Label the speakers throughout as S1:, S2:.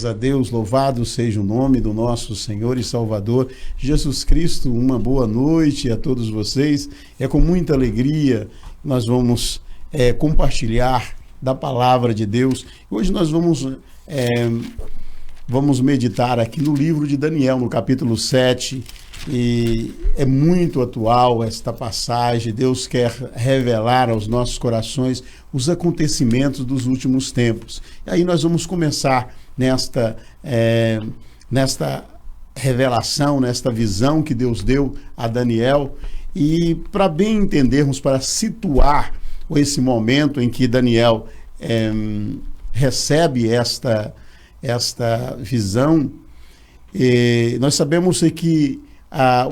S1: A Deus, louvado seja o nome do nosso Senhor e Salvador Jesus Cristo. Uma boa noite a todos vocês. É com muita alegria que nós vamos compartilhar da palavra de Deus. Hoje nós vamos meditar aqui no livro de Daniel, no capítulo 7. E é muito atual esta passagem. Deus quer revelar aos nossos corações os acontecimentos dos últimos tempos. E aí nós vamos começar nesta revelação, nesta visão que Deus deu a Daniel. E para bem entendermos, para situar esse momento em que Daniel recebe esta visão, nós sabemos que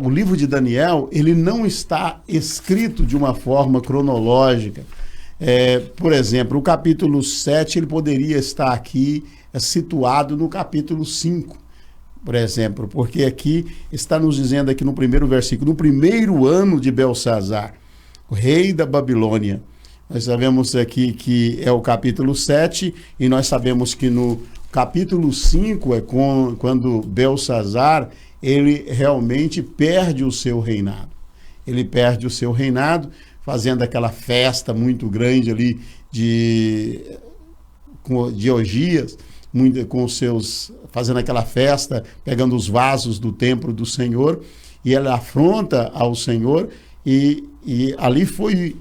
S1: o livro de Daniel, ele não está escrito de uma forma cronológica. Por exemplo, o capítulo 7, ele poderia estar aqui situado no capítulo 5, por exemplo, porque aqui está nos dizendo aqui no primeiro versículo, no primeiro ano de Belsazar, o rei da Babilônia. Nós sabemos aqui que é o capítulo 7, e nós sabemos que no capítulo 5 é quando Belsazar, ele realmente perde o seu reinado. Ele perde o seu reinado, fazendo aquela festa muito grande ali de orgias, fazendo aquela festa, pegando os vasos do templo do Senhor, e ele afronta ao Senhor, e ali foi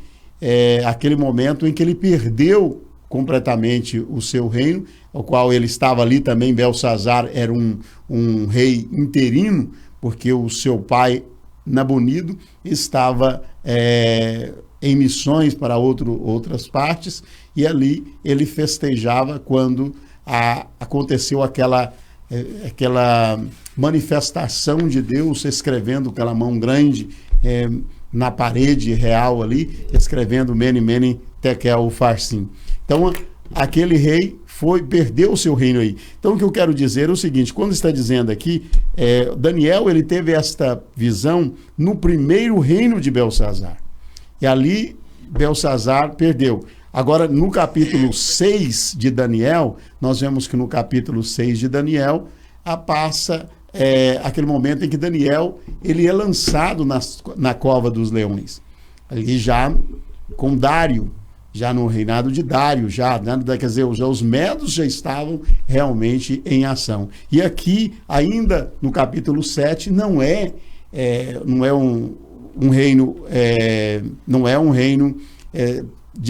S1: aquele momento em que ele perdeu completamente o seu reino, o qual ele estava ali também. Belsazar era um rei interino, porque o seu pai, Nabonido, estava em missões para outras partes, e ali ele festejava quando aconteceu aquela manifestação de Deus, escrevendo com aquela mão grande na parede real ali, escrevendo Mene, Mene, Tekel, Ufarsim. Então, aquele rei perdeu o seu reino aí. Então, o que eu quero dizer é o seguinte: quando está dizendo aqui, Daniel, ele teve esta visão no primeiro reino de Belsazar. E ali, Belsazar perdeu. Agora, no capítulo 6 de Daniel, nós vemos que no capítulo 6 de Daniel, passa aquele momento em que Daniel, ele é lançado na cova dos leões. Ali já com Dário, já no reinado de Dário, quer dizer, os medos já estavam realmente em ação. E aqui, ainda no capítulo 7, não é um reino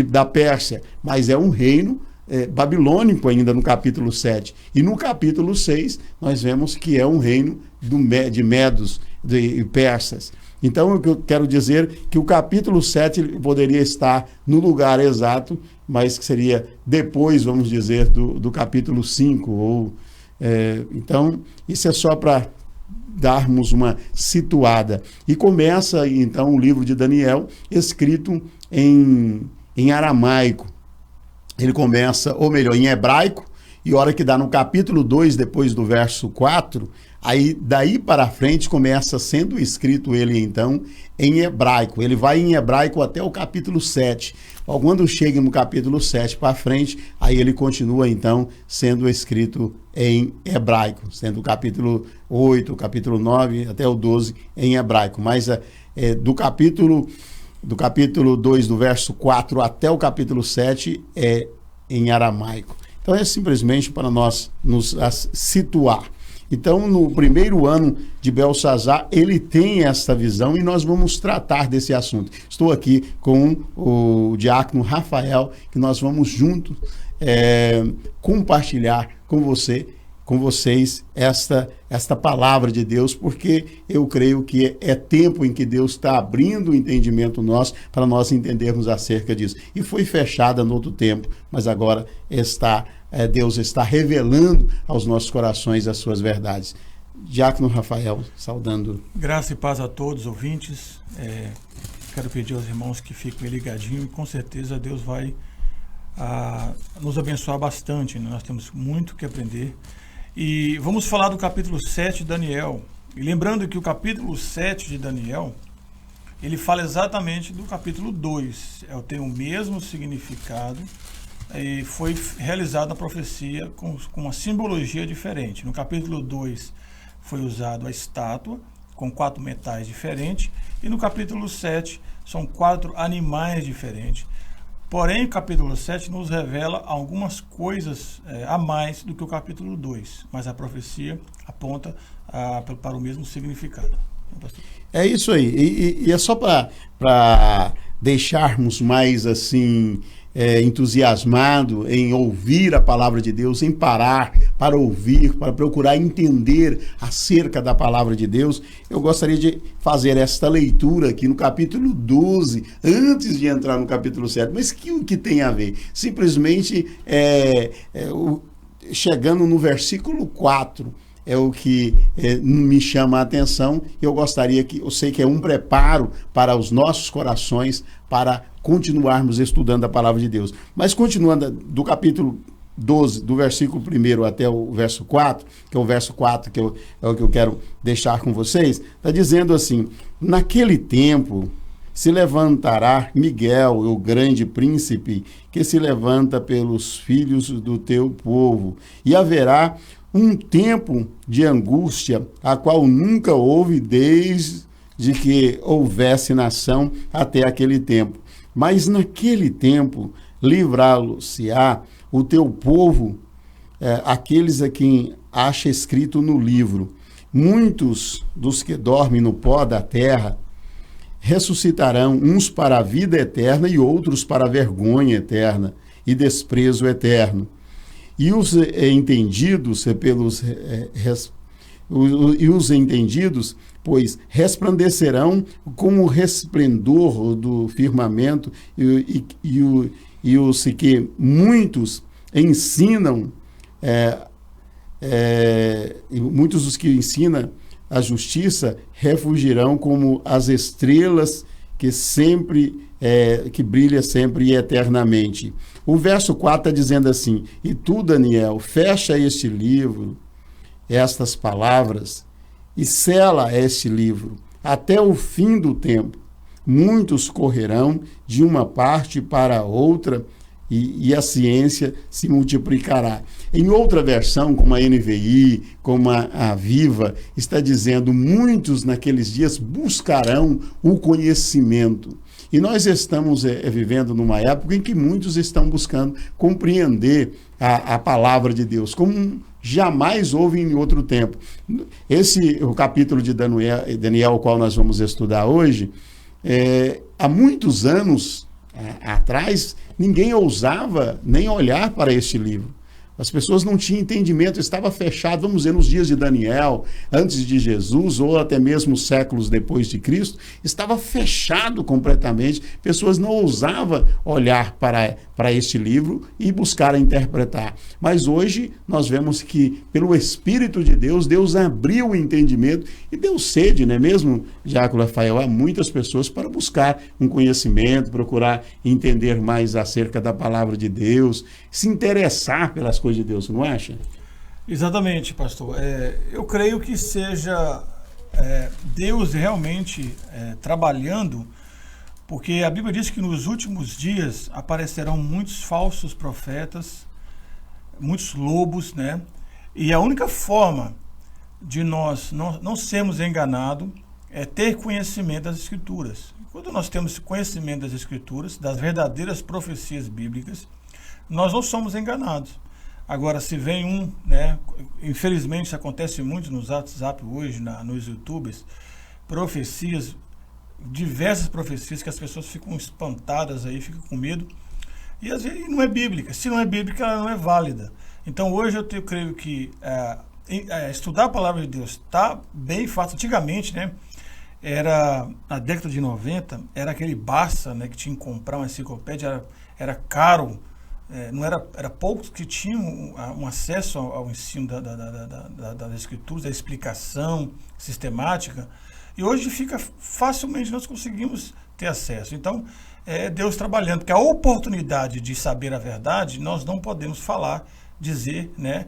S1: da Pérsia, mas é um reino babilônico ainda no capítulo 7. E no capítulo 6, nós vemos que é um reino de medos e persas. Então, o que eu quero dizer que o capítulo 7 poderia estar no lugar exato, mas que seria depois, vamos dizer, do capítulo 5. Então, isso é só para darmos uma situada. E começa, então, o livro de Daniel, escrito em aramaico. Ele começa, ou melhor, em hebraico, e a hora que dá no capítulo 2, depois do verso 4, aí daí para frente começa sendo escrito ele então em hebraico. Ele vai em hebraico até o capítulo 7. Quando chega no capítulo 7 para frente, aí ele continua então sendo escrito em hebraico, sendo o capítulo 8, o capítulo 9 até o 12 em hebraico. Mas do capítulo 2, do verso 4 até o capítulo 7 é em aramaico. Então é simplesmente para nós nos situar. Então, no primeiro ano de Belsazar, ele tem essa visão e nós vamos tratar desse assunto. Estou aqui com o diácono Rafael, que nós vamos juntos compartilhar com vocês esta palavra de Deus, porque eu creio que é tempo em que Deus está abrindo o entendimento nosso para nós entendermos acerca disso. E foi fechada no outro tempo, mas agora Deus está revelando aos nossos corações as suas verdades. Diácono Rafael, saudando.
S2: Graça e paz a todos os ouvintes. Quero pedir aos irmãos que fiquem ligadinhos, e com certeza Deus vai nos abençoar bastante, né? Nós temos muito que aprender. E vamos falar do capítulo 7 de Daniel. E lembrando que o capítulo 7 de Daniel, ele fala exatamente do capítulo 2. Tem o mesmo significado, e foi realizada a profecia com uma simbologia diferente. No capítulo 2 foi usado a estátua, com 4 metais diferentes, e no capítulo 7 são 4 animais diferentes. Porém, o capítulo 7 nos revela algumas coisas a mais do que o capítulo 2, mas a profecia aponta para o mesmo significado.
S1: É isso aí, e é só para deixarmos mais assim entusiasmado em ouvir a palavra de Deus, em parar para ouvir, para procurar entender acerca da palavra de Deus. Eu gostaria de fazer esta leitura aqui no capítulo 12, antes de entrar no capítulo 7. Mas o que tem a ver? Simplesmente chegando no versículo 4, é o que me chama a atenção. Eu gostaria eu sei que é um preparo para os nossos corações, para continuarmos estudando a palavra de Deus. Mas continuando do capítulo 12, do versículo 1 até o verso 4, que é o verso 4 é o que eu quero deixar com vocês, está dizendo assim: naquele tempo se levantará Miguel, o grande príncipe, que se levanta pelos filhos do teu povo, e haverá um tempo de angústia, a qual nunca houve desde que houvesse nação até aquele tempo. Mas naquele tempo livrá-lo-se-á o teu povo, aqueles a quem acha escrito no livro. Muitos dos que dormem no pó da terra ressuscitarão, uns para a vida eterna e outros para a vergonha eterna e desprezo eterno. E os entendidos pois resplandecerão como o resplendor do firmamento, e os que muitos ensinam, muitos dos que ensinam a justiça refugirão como as estrelas que brilha sempre e eternamente. O verso 4 está dizendo assim: e tu, Daniel, fecha este livro, estas palavras, e sela este livro até o fim do tempo. Muitos correrão de uma parte para outra, e a ciência se multiplicará. Em outra versão, como a NVI, como a Viva, está dizendo: muitos naqueles dias buscarão o conhecimento. E nós estamos vivendo numa época em que muitos estão buscando compreender a palavra de Deus, como jamais houve em outro tempo. O capítulo de Daniel, o qual nós vamos estudar hoje, há muitos anos atrás, ninguém ousava nem olhar para este livro. As pessoas não tinham entendimento, estava fechado, vamos dizer, nos dias de Daniel, antes de Jesus, ou até mesmo séculos depois de Cristo, estava fechado completamente. Pessoas não ousavam olhar para este livro e buscar interpretar. Mas hoje nós vemos que, pelo Espírito de Deus, Deus abriu o entendimento e deu sede, não é mesmo, Diácono Rafael, a muitas pessoas para buscar um conhecimento, procurar entender mais acerca da palavra de Deus, se interessar pelas coisas de Deus, não acha?
S2: Exatamente, pastor. Eu creio que seja Deus realmente trabalhando, porque a Bíblia diz que nos últimos dias aparecerão muitos falsos profetas, muitos lobos, né? E a única forma de nós não sermos enganados é ter conhecimento das Escrituras. Quando nós temos conhecimento das Escrituras, das verdadeiras profecias bíblicas, nós não somos enganados. Agora, se vem né, infelizmente isso acontece muito nos WhatsApp hoje, nos YouTubes, profecias, diversas profecias que as pessoas ficam espantadas aí, ficam com medo, e às vezes não é bíblica. Se não é bíblica, ela não é válida. Então hoje eu creio que estudar a palavra de Deus está bem fácil. Antigamente, né, na década de 90, era aquele Barça, né, que tinha que comprar uma enciclopédia, era caro. Era poucos que tinham um acesso ao ensino das Escrituras, da explicação sistemática, e hoje facilmente nós conseguimos ter acesso. Então, é Deus trabalhando, porque a oportunidade de saber a verdade, nós não podemos dizer, né,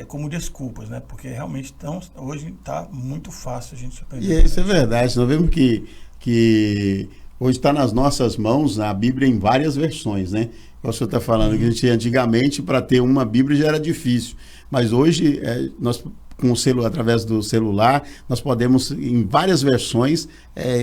S2: como desculpas, né, porque realmente hoje está muito fácil a gente surpreender.
S1: E isso é verdade, nós vemos que hoje está nas nossas mãos a Bíblia em várias versões, né? O senhor está falando que a gente antigamente, para ter uma Bíblia já era difícil, mas hoje nós com o celular, através do celular, nós podemos, em várias versões,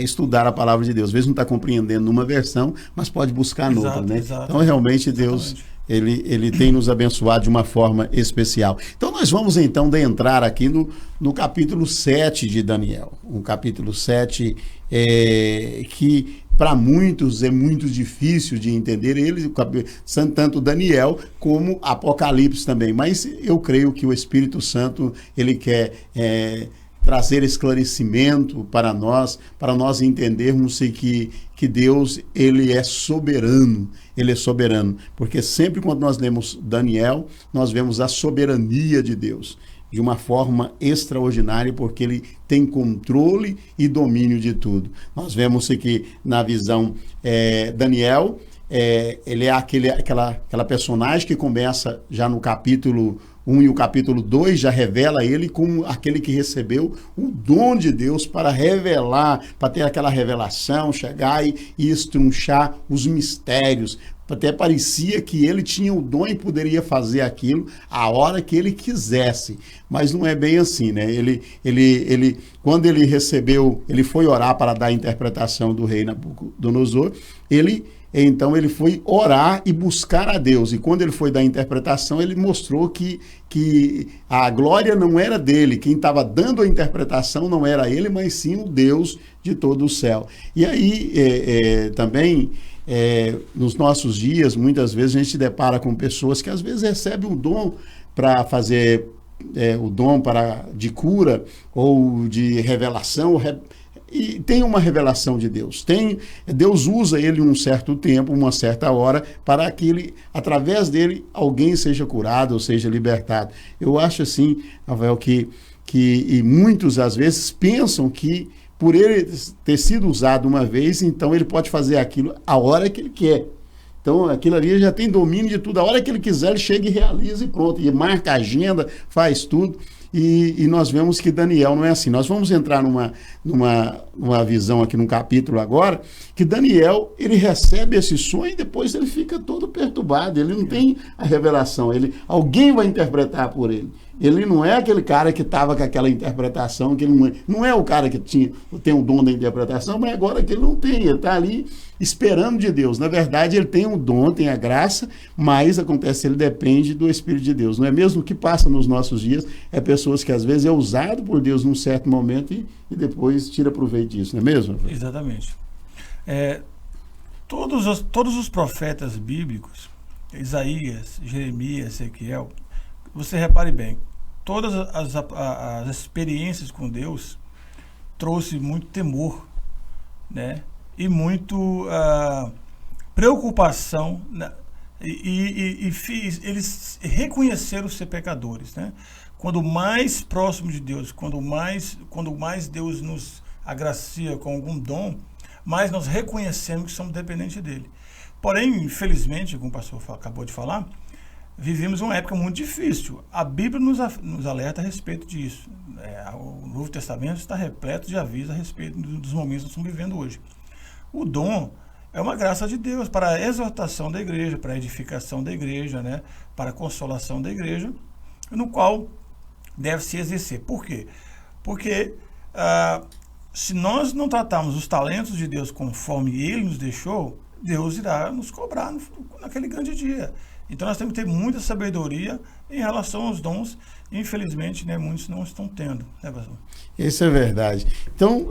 S1: estudar a palavra de Deus. Às vezes não está compreendendo numa versão, mas pode buscar noutra, né? Então, realmente, Deus, ele tem nos abençoado de uma forma especial. Então, nós vamos, então, entrar aqui no capítulo 7 de Daniel. Um capítulo 7 que para muitos é muito difícil de entender ele, tanto Daniel como Apocalipse também, mas eu creio que o Espírito Santo ele quer trazer esclarecimento para nós entendermos que Deus ele é soberano, porque sempre quando nós lemos Daniel, nós vemos a soberania de Deus de uma forma extraordinária, porque ele tem controle e domínio de tudo. Nós vemos que na visão Daniel, ele é aquela personagem que começa já no capítulo 1 e o capítulo 2 já revela ele como aquele que recebeu o dom de Deus para revelar, para ter aquela revelação, chegar e estrunchar os mistérios. Até parecia que ele tinha o dom e poderia fazer aquilo a hora que ele quisesse, mas não é bem assim, né? Ele quando ele recebeu, ele foi orar para dar a interpretação do rei Nabucodonosor, então ele foi orar e buscar a Deus, e quando ele foi dar a interpretação, ele mostrou que a glória não era dele, quem estava dando a interpretação não era ele, mas sim o Deus de todo o céu. E aí também nos nossos dias, muitas vezes a gente se depara com pessoas que às vezes recebem o dom para fazer o dom de cura ou de revelação, e tem uma revelação de Deus. Deus usa ele um certo tempo, uma certa hora, para que através dele alguém seja curado ou seja libertado. Eu acho assim, Rafael, que e muitos às vezes pensam que por ele ter sido usado uma vez, então ele pode fazer aquilo a hora que ele quer. Então aquilo ali já tem domínio de tudo. A hora que ele quiser, ele chega e realiza e pronto. E marca a agenda, faz tudo. E nós vemos que Daniel não é assim. Nós vamos entrar numa visão aqui no capítulo agora, que Daniel, ele recebe esse sonho e depois ele fica todo perturbado. Ele não tem a revelação. Alguém vai interpretar por ele. Ele não é aquele cara que estava com aquela interpretação, que ele não é o cara que tem o dom da interpretação, mas agora que ele não tem, ele está ali esperando de Deus. Na verdade, ele tem o dom, tem a graça, mas acontece, ele depende do Espírito de Deus. Não é mesmo o que passa nos nossos dias, é pessoas que às vezes é usado por Deus num certo momento e depois tira proveito disso, não é mesmo?
S2: Exatamente. Todos os profetas bíblicos, Isaías, Jeremias, Ezequiel, você repare bem, todas as experiências com Deus trouxe muito temor, né? E muito preocupação, né? Eles reconheceram ser pecadores, né? Quando mais próximo de Deus, quando mais Deus nos agracia com algum dom, mais nós reconhecemos que somos dependentes dele. Porém, infelizmente, como o pastor acabou de falar, vivemos uma época muito difícil. A Bíblia nos alerta a respeito disso. O Novo Testamento está repleto de avisos a respeito dos momentos que estamos vivendo hoje. O dom é uma graça de Deus para a exortação da igreja, para a edificação da igreja, né? Para a consolação da igreja, no qual deve se exercer. Por quê? Porque se nós não tratarmos os talentos de Deus conforme Ele nos deixou, Deus irá nos cobrar naquele grande dia. Então nós temos que ter muita sabedoria em relação aos dons. Infelizmente, né, muitos não estão tendo, né, pastor?
S1: Isso é verdade. Então,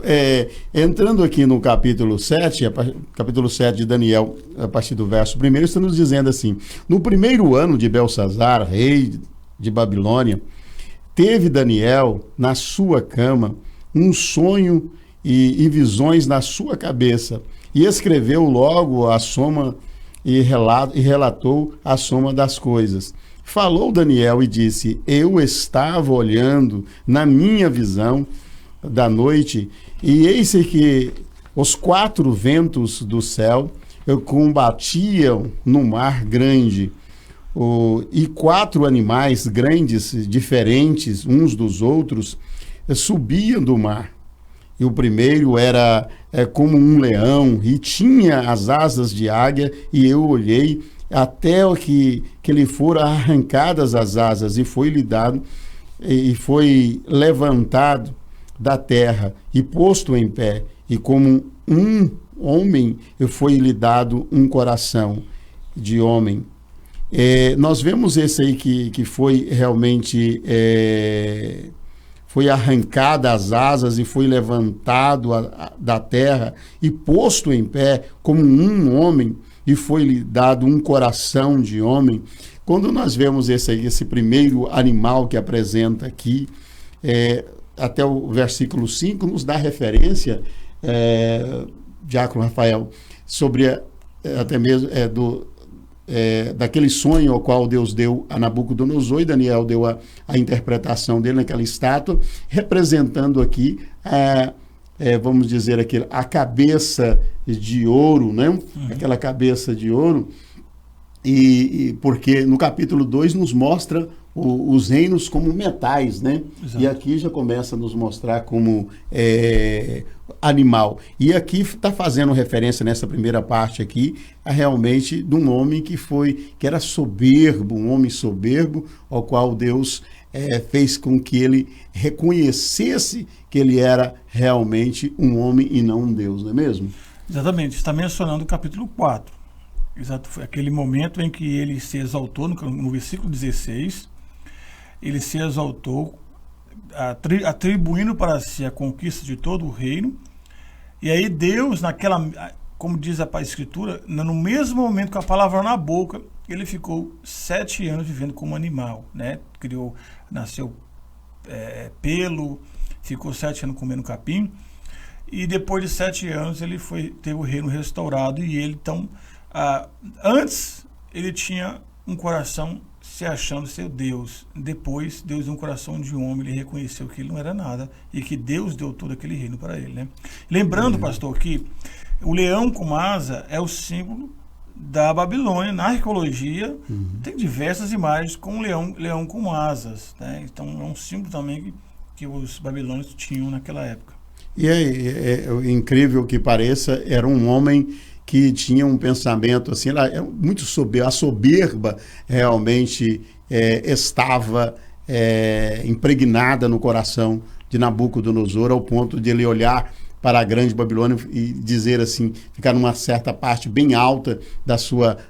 S1: entrando aqui no capítulo 7, capítulo 7 de Daniel, a partir do verso 1, está nos dizendo assim: no primeiro ano de Belsazar, rei de Babilônia, teve Daniel na sua cama um sonho e visões na sua cabeça, e escreveu logo a soma e relatou a soma das coisas. Falou Daniel e disse: eu estava olhando na minha visão da noite, e eis que os 4 ventos do céu combatiam no mar grande, e 4 animais grandes, diferentes uns dos outros, subiam do mar. E o primeiro era como um leão, e tinha as asas de águia, e eu olhei, até o que lhe foram arrancadas as asas, e foi-lhe dado, e foi levantado da terra, e posto em pé, e como um homem, foi-lhe dado um coração de homem. Nós vemos esse aí que foi realmente... foi arrancada as asas e foi levantado da terra e posto em pé como um homem, e foi-lhe dado um coração de homem. Quando nós vemos esse primeiro animal que apresenta aqui, até o versículo 5, nos dá referência, Diácono Rafael, sobre até mesmo daquele sonho ao qual Deus deu a Nabucodonosor, e Daniel deu a interpretação dele naquela estátua, representando aqui vamos dizer aqui, a cabeça de ouro, né? Aquela cabeça de ouro, e porque no capítulo 2 nos mostra os reinos como metais, né? Exato. E aqui já começa a nos mostrar como animal. E aqui está fazendo referência nessa primeira parte aqui a realmente de um homem que era soberbo, um homem soberbo, ao qual Deus fez com que ele reconhecesse que ele era realmente um homem e não um Deus, não é mesmo?
S2: Exatamente, está mencionando o capítulo 4. Exato, foi aquele momento em que ele se exaltou, no versículo 16, ele se exaltou, atribuindo para si a conquista de todo o reino. E aí Deus, como diz a Escritura, no mesmo momento com a palavra na boca, ele ficou 7 anos vivendo como animal, né? Nasceu pelo, ficou 7 anos comendo capim, e depois de 7 anos ele teve o reino restaurado. E ele, então, antes ele tinha um coração se achando ser Deus. Depois, Deus deu um coração de homem, ele reconheceu que ele não era nada e que Deus deu todo aquele reino para ele, né? Lembrando, pastor, que o leão com asa é o símbolo da Babilônia. Na arqueologia, tem diversas imagens com leão com asas, né? Então, é um símbolo também que os babilônios tinham naquela época.
S1: E é incrível que pareça, era um homem que tinha um pensamento assim, muito soberbo. A soberba realmente estava impregnada no coração de Nabucodonosor, ao ponto de ele olhar para a grande Babilônia e dizer assim, ficar numa certa parte bem alta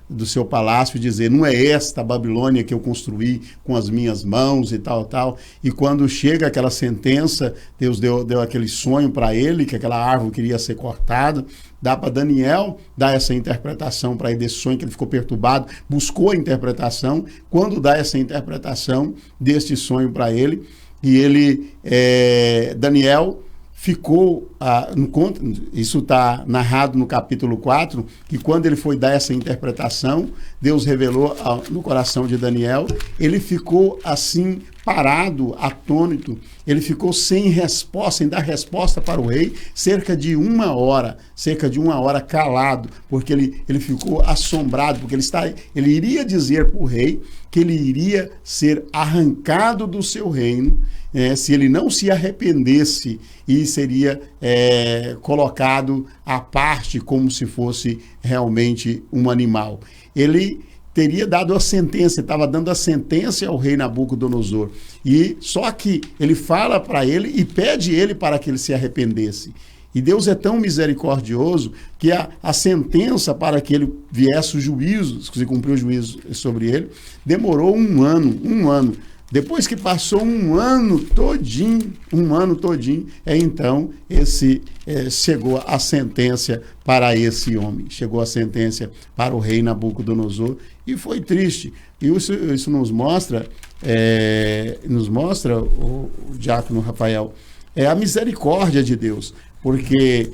S1: do seu palácio e dizer: não é esta a Babilônia que eu construí com as minhas mãos e tal, tal. E quando chega aquela sentença, Deus deu aquele sonho para ele, que aquela árvore queria ser cortada. Dá para Daniel dar essa interpretação para ele desse sonho, que ele ficou perturbado, buscou a interpretação. Quando dá essa interpretação deste sonho para ele, e ele, Daniel, ficou, isso está narrado no capítulo 4, que quando ele foi dar essa interpretação, Deus revelou no coração de Daniel, ele ficou assim, parado, atônito, ele ficou sem resposta, sem dar resposta para o rei, cerca de uma hora calado, porque ele ficou assombrado, porque ele iria dizer para o rei que ele iria ser arrancado do seu reino, se ele não se arrependesse, e seria colocado à parte como se fosse realmente um animal. Ele teria dado a sentença, estava dando a sentença ao rei Nabucodonosor. E só que ele fala para ele e pede ele para que ele se arrependesse. E Deus é tão misericordioso que a sentença para que ele viesse o juízo, se cumpriu o juízo sobre ele, demorou um ano. Depois que passou um ano todinho, então chegou a sentença para esse homem, chegou a sentença para o rei Nabucodonosor, e foi triste. E isso nos mostra, o diácono Rafael, a misericórdia de Deus, porque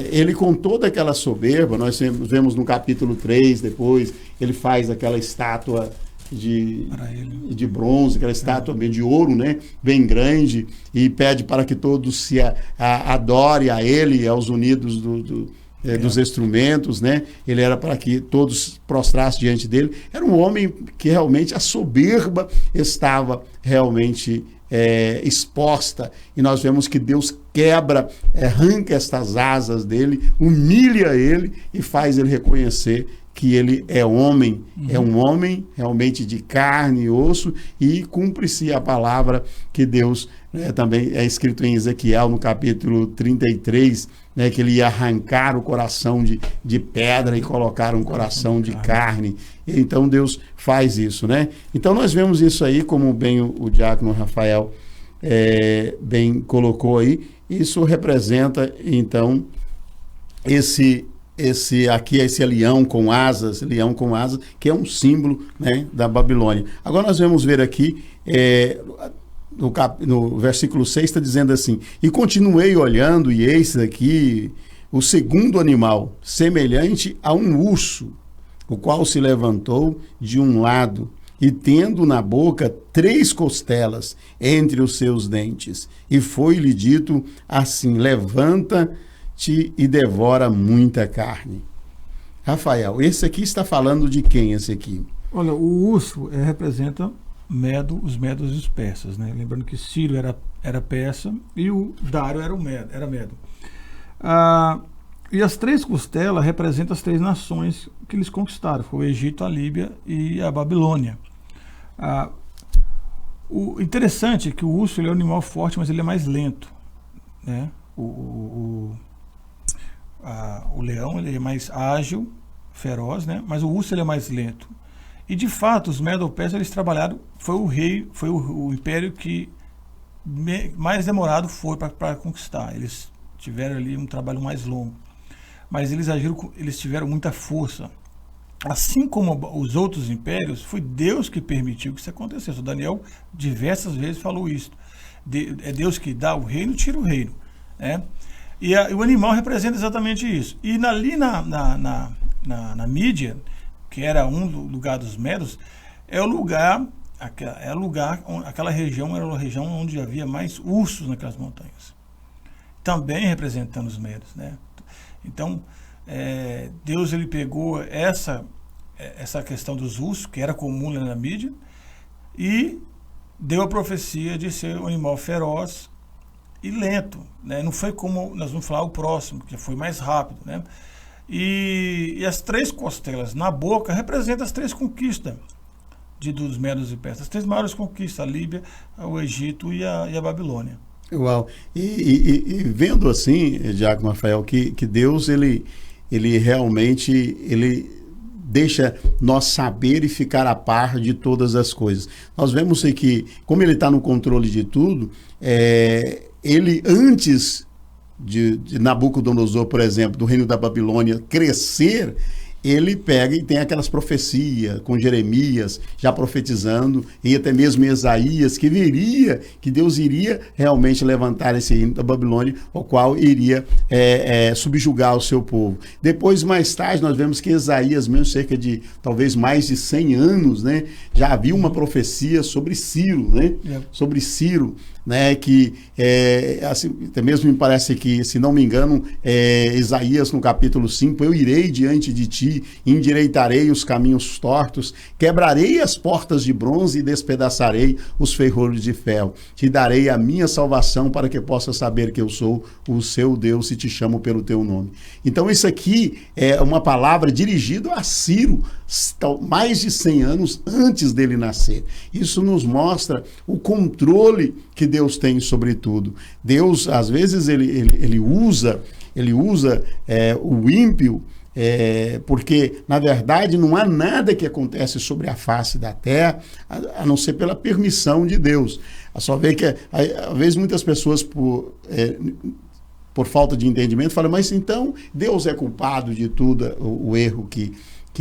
S1: ele, com toda aquela soberba, nós vemos no capítulo 3, depois, ele faz aquela estátua de bronze, aquela estátua bem de ouro, né, bem grande, e pede para que todos se adorem a ele, aos unidos dos instrumentos, né? Ele era para que todos prostrassem diante dele. Era um homem que realmente a soberba estava realmente exposta, e nós vemos que Deus quebra, arranca estas asas dele, humilha ele e faz ele reconhecer que ele é homem, é um homem realmente de carne e osso, e cumpre-se a palavra que Deus, também é escrito em Ezequiel, no capítulo 33, que ele ia arrancar o coração de pedra e colocar um coração de carne. Então Deus faz isso, né? Então nós vemos isso aí, como bem o diácono Rafael bem colocou aí. Isso representa, então, esse leão com asas, que é um símbolo, né, da Babilônia. Agora nós vamos ver aqui, no versículo 6 está dizendo assim: e continuei olhando, e eis aqui o segundo animal, semelhante a um urso, o qual se levantou de um lado, e tendo na boca 3 costelas entre os seus dentes, e foi-lhe dito assim: levanta-te e devora muita carne. Rafael, esse aqui está falando de quem, esse aqui?
S2: Olha, o urso representa os medos e os persas, né? Lembrando que Ciro era persa e o Dário era medo. E as 3 costelas representam as 3 nações que eles conquistaram. Foi o Egito, a Líbia e a Babilônia. O interessante é que o urso ele é um animal forte, mas ele é mais lento, né? O leão ele é mais ágil, feroz, né? Mas o urso ele é mais lento. E de fato os medo-persas eles trabalharam, foi o império que mais demorado foi para conquistar. Eles tiveram ali um trabalho mais longo, mas eles tiveram muita força. Assim como os outros impérios, foi Deus que permitiu que isso acontecesse. O Daniel diversas vezes falou isso. É Deus que dá o reino, tira o reino, né? E o animal representa exatamente isso. E ali na Mídia, que era um lugar dos medos, aquela região era uma região onde havia mais ursos naquelas montanhas, também representando os medos, né? Então Deus ele pegou essa questão dos ursos, que era comum na Mídia, e deu a profecia de ser um animal feroz e lento, né? Não foi como nós vamos falar o próximo, que foi mais rápido, né? E as 3 costelas na boca representam as 3 conquistas dos medos e persas, as 3 maiores conquistas: a Líbia, o Egito e a Babilônia.
S1: Uau! E vendo assim, diácono Rafael, que Deus ele realmente deixa nós saber e ficar a par de todas as coisas. Nós vemos que, como ele está no controle de tudo, ele antes de Nabucodonosor, por exemplo, do reino da Babilônia crescer, ele pega e tem aquelas profecias com Jeremias já profetizando, e até mesmo Isaías, que Deus iria realmente levantar esse reino da Babilônia, o qual iria subjugar o seu povo. Depois, mais tarde, nós vemos que Isaías, mesmo cerca de talvez mais de 100 anos, né, já havia uma profecia sobre Ciro, né? Sobre Ciro, né, que assim, até mesmo me parece que, se não me engano, Isaías no capítulo 5, eu irei diante de ti, endireitarei os caminhos tortos, quebrarei as portas de bronze e despedaçarei os ferrolhos de ferro, te darei a minha salvação para que possas saber que eu sou o seu Deus e te chamo pelo teu nome. Então isso aqui é uma palavra dirigida a Ciro, mais de 100 anos antes dele nascer. Isso nos mostra o controle que Deus tem sobre tudo. Deus, às vezes, ele usa o ímpio, porque, na verdade, não há nada que acontece sobre a face da terra, a não ser pela permissão de Deus. A só ver que, às vezes, muitas pessoas, por falta de entendimento, falam: mas então Deus é culpado de tudo o erro que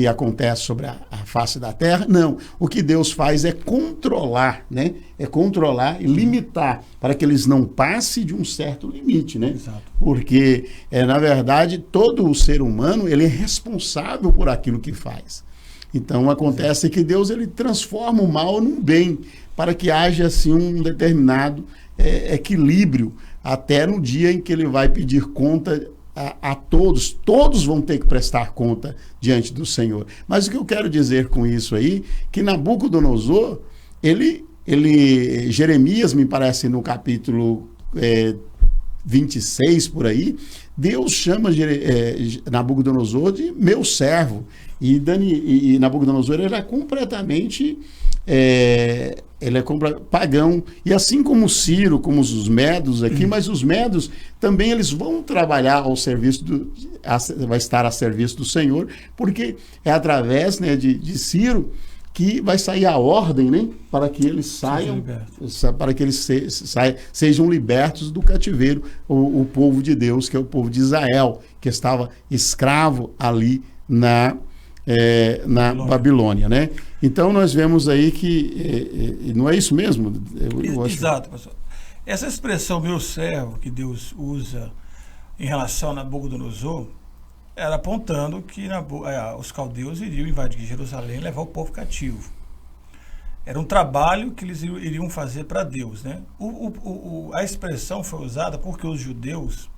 S1: acontece sobre a face da terra? Não. O que Deus faz é controlar, né? É controlar e limitar, para que eles não passem de um certo limite, né?
S2: Exato.
S1: Porque, na verdade, todo o ser humano, ele é responsável por aquilo que faz. Então, acontece que Deus, ele transforma o mal num bem, para que haja, assim, um determinado equilíbrio, até no dia em que ele vai pedir conta a todos vão ter que prestar conta diante do Senhor. Mas o que eu quero dizer com isso aí, que Nabucodonosor, ele Jeremias, me parece, no capítulo 26, por aí, Deus chama Nabucodonosor de meu servo. E Nabucodonosor ele é completamente pagão. E assim como Ciro, como os medos aqui, mas os medos também eles vão trabalhar ao serviço vai estar a serviço do Senhor, porque é através, né, de Ciro que vai sair a ordem, né, para que eles sejam libertos do cativeiro, o povo de Deus, que é o povo de Israel, que estava escravo ali na Babilônia, né? Então nós vemos aí que não é isso mesmo?
S2: Exato, pastor. Essa expressão meu servo que Deus usa em relação a Nabucodonosor era apontando que os caldeus iriam invadir Jerusalém e levar o povo cativo. Era um trabalho que eles iriam fazer para Deus, né? A expressão foi usada porque os judeus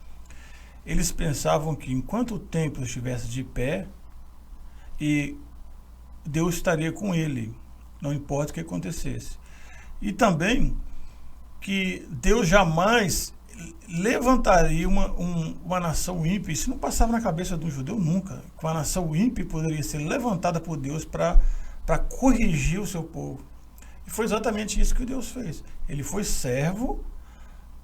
S2: eles pensavam que enquanto o templo estivesse de pé, e Deus estaria com ele, não importa o que acontecesse. E também que Deus jamais levantaria uma nação ímpia. Isso não passava na cabeça do judeu nunca, que uma nação ímpia poderia ser levantada por Deus para corrigir o seu povo. E foi exatamente isso que Deus fez. Ele foi servo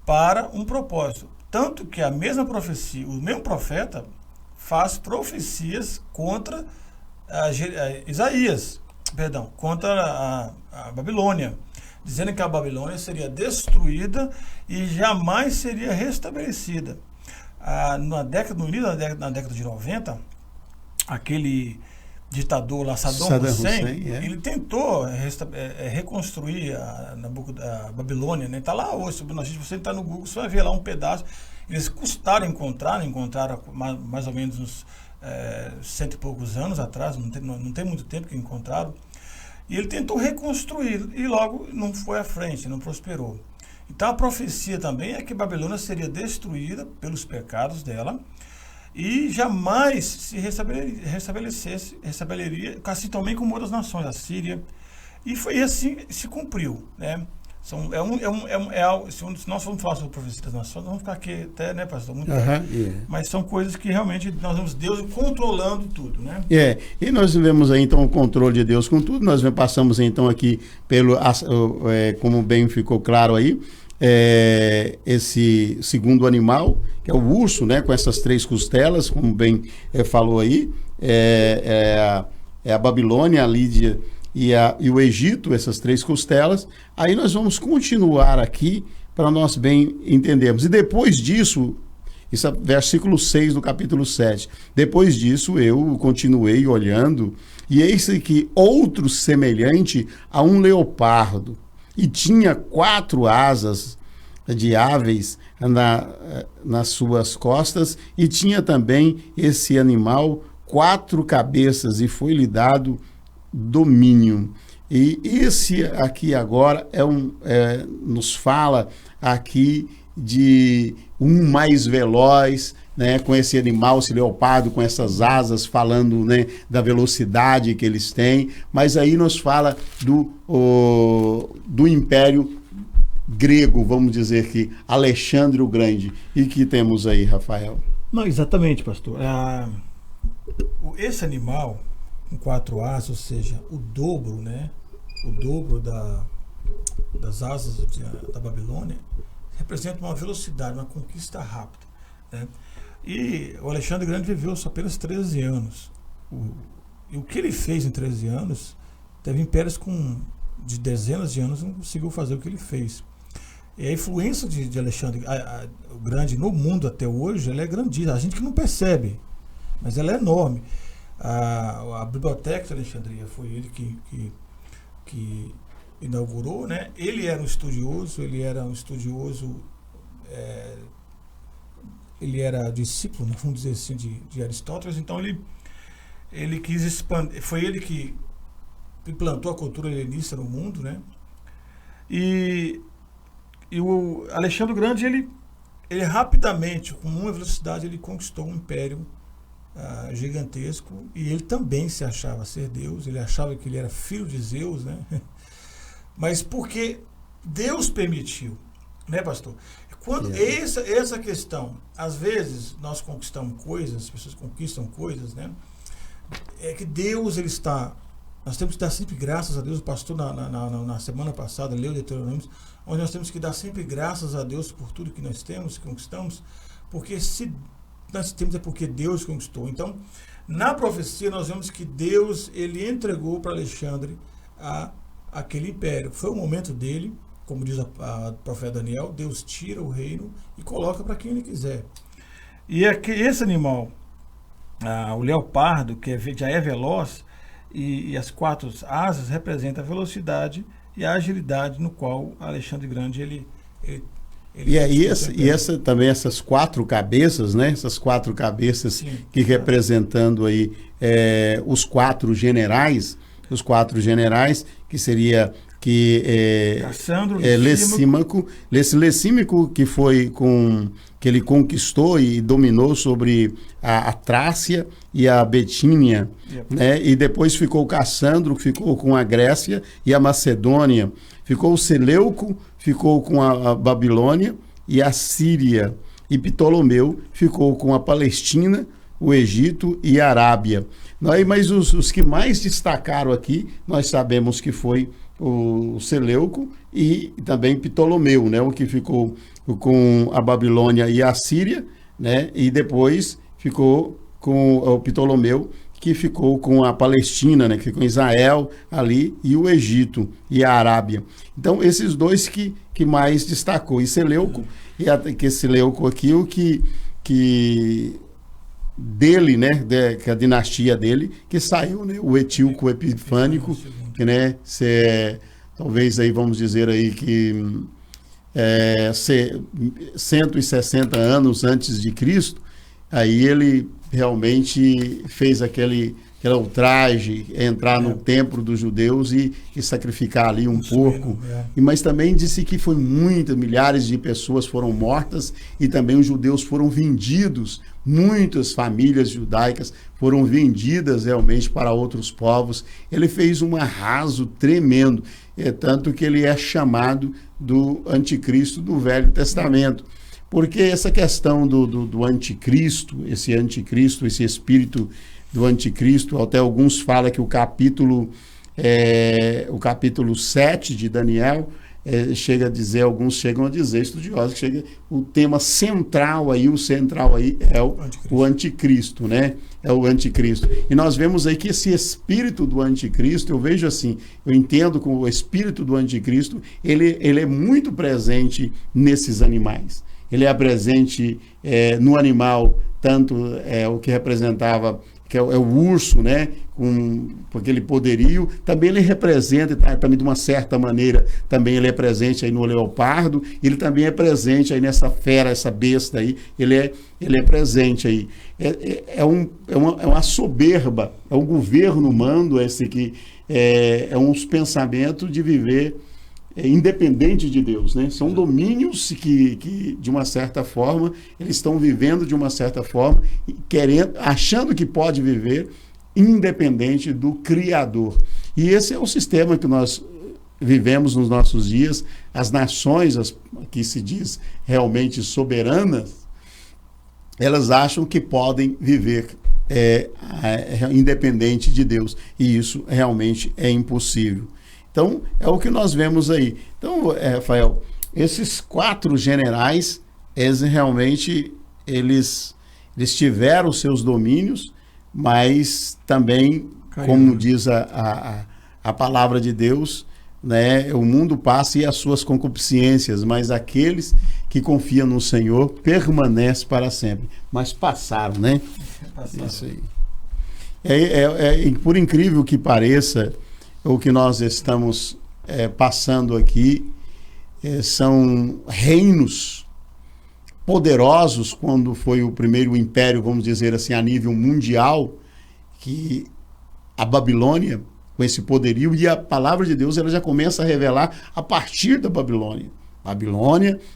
S2: para um propósito. Tanto que a mesma profecia, o mesmo profeta faz profecias contra contra a Babilônia, dizendo que a Babilônia seria destruída e jamais seria restabelecida. No início da década de 90, aquele ditador lá, Saddam Hussein, ele tentou reconstruir a Babilônia, né? Está lá hoje, se você está no Google, você vai ver lá um pedaço. Eles custaram encontraram mais ou menos uns 100 e poucos anos atrás, não tem muito tempo que encontraram, e ele tentou reconstruir, e logo não foi à frente, não prosperou. Então a profecia também é que Babilônia seria destruída pelos pecados dela, e jamais se restabeleceria, assim também como outras nações, a Síria, e foi assim, se cumpriu, né? Se nós formos falar sobre a profecia das nações, nós vamos ficar aqui até, né, pastor? Muito Mas são coisas que realmente nós vemos Deus controlando tudo, né?
S1: E nós vemos aí então o controle de Deus com tudo. Nós passamos então aqui como bem ficou claro aí, esse segundo animal, que é o urso, né, com essas 3 costelas, como bem falou aí, é a Babilônia, a Lídia e o Egito, essas 3 costelas. Aí nós vamos continuar aqui para nós bem entendermos. E depois disso, isso é versículo 6 do capítulo 7. Depois disso eu continuei olhando, e eis que outro semelhante a um leopardo, e tinha 4 asas de aves nas suas costas, e tinha também esse animal 4 cabeças, e foi-lhe dado domínio. E esse aqui agora nos fala aqui de um mais veloz, né, com esse animal, esse leopardo, com essas asas, falando, né, da velocidade que eles têm. Mas aí nos fala do Império Grego, vamos dizer que Alexandre o Grande. E que temos aí, Rafael?
S2: Não, exatamente, pastor. Esse animal com 4 asas, ou seja, o dobro, né? O dobro das asas da Babilônia, representa uma velocidade, uma conquista rápida, né? E o Alexandre Grande viveu só apenas 13 anos. E o que ele fez em 13 anos, teve impérios de dezenas de anos, não conseguiu fazer o que ele fez. E a influência de Alexandre o Grande no mundo até hoje, ela é grandíssima. A gente que não percebe, mas ela é enorme. A Biblioteca de Alexandria foi ele que inaugurou, né? Ele era um estudioso, ele era discípulo, vamos dizer assim, de Aristóteles. Então ele quis expandir, foi ele que implantou a cultura helenista no mundo, né? E o Alexandre o Grande, ele rapidamente, com uma velocidade, ele conquistou um império gigantesco, e ele também se achava ser Deus, ele achava que ele era filho de Zeus, né? mas porque Deus permitiu, né, pastor? Quando essa questão, às vezes nós conquistamos coisas, as pessoas conquistam coisas, né? É que Deus, ele está... Nós temos que dar sempre graças a Deus. O pastor, na semana passada, leu Deuteronômio, onde nós temos que dar sempre graças a Deus por tudo que nós temos, que conquistamos, porque se nós temos é porque Deus conquistou. Então, na profecia, nós vemos que Deus, ele entregou para Alexandre aquele império. Foi o momento dele, como diz a profeta Daniel, Deus tira o reino e coloca para quem ele quiser. E esse animal, o leopardo, que já é veloz, e as 4 asas representam a velocidade e a agilidade no qual Alexandre Grande ele
S1: também essas 4 cabeças, né? Essas 4 cabeças, sim, que representando aí os 4 generais, que seria
S2: Cassandro,
S1: Lecímaco, que ele conquistou e dominou sobre a Trácia e a Betínia, né? E depois ficou Cassandro, que ficou com a Grécia e a Macedônia. Ficou o Seleuco, ficou com a Babilônia e a Síria. E Ptolomeu ficou com a Palestina, o Egito e a Arábia. Mas os que mais destacaram aqui, nós sabemos que foi o Seleuco e também Ptolomeu, né? O que ficou com a Babilônia e a Síria, né? E depois ficou com o Ptolomeu, que ficou com a Palestina, né? Que ficou Israel ali, e o Egito e a Arábia. Então, esses dois que mais destacou. E Seleuco, que Seleuco aqui, o que dele, né? Que a dinastia dele, que saiu, né? O Etíoco Epifânico, que, né? Talvez aí, vamos dizer aí que 160 anos antes de Cristo, aí ele realmente fez aquele ultraje, entrar no templo dos judeus e sacrificar ali um porco. Mas também disse que foi milhares de pessoas foram mortas e também os judeus foram vendidos, muitas famílias judaicas foram vendidas realmente para outros povos. Ele fez um arraso tremendo, tanto que ele é chamado do anticristo do Velho Testamento. Porque essa questão do anticristo, esse espírito do anticristo, até alguns falam que o capítulo 7 de Daniel, alguns chegam a dizer, estudiosos, que o tema central aí, é o anticristo, né? É o anticristo. E nós vemos aí que esse espírito do anticristo, eu entendo com o espírito do anticristo, ele é muito presente nesses animais. Ele é presente no animal, tanto o que representava, que é o urso, né? Com aquele poderio. Também ele representa, também de uma certa maneira, também ele é presente aí no leopardo. Ele também é presente aí nessa fera, essa besta aí. Ele é presente aí. É uma soberba, é um governo humano esse que é uns pensamentos de viver independente de Deus, né? São domínios que de uma certa forma, eles estão vivendo de uma certa forma, achando que pode viver independente do Criador. E esse é o sistema que nós vivemos nos nossos dias. As nações, que se diz realmente soberanas, elas acham que podem viver independente de Deus. E isso realmente é impossível. Então, é o que nós vemos aí. Então, Rafael, esses 4 generais, eles tiveram seus domínios, mas também, como diz a palavra de Deus, né, o mundo passa e as suas concupiscências, mas aqueles que confiam no Senhor permanecem para sempre. Mas passaram, né? Passaram. Isso aí. Por incrível que pareça, o que nós estamos passando aqui são reinos poderosos, quando foi o primeiro império, vamos dizer assim, a nível mundial, que a Babilônia, com esse poderio, e a palavra de Deus ela já começa a revelar a partir da Babilônia.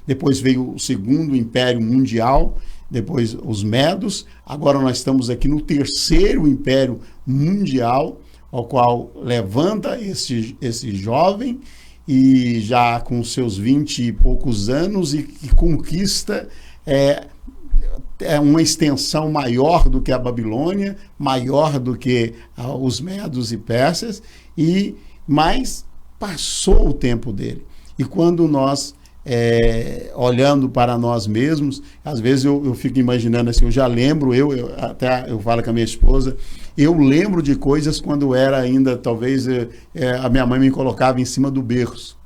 S1: Depois veio o segundo império mundial, depois os Medos, agora nós estamos aqui no terceiro império mundial, ao qual levanta esse jovem, e já com seus 20 e poucos anos e conquista uma extensão maior do que a Babilônia, maior do que os medos e persas, mas passou o tempo dele. E quando nós, olhando para nós mesmos, às vezes eu fico imaginando assim, eu já lembro, até eu falo com a minha esposa, eu lembro de coisas quando era ainda, talvez, a minha mãe me colocava em cima do berço.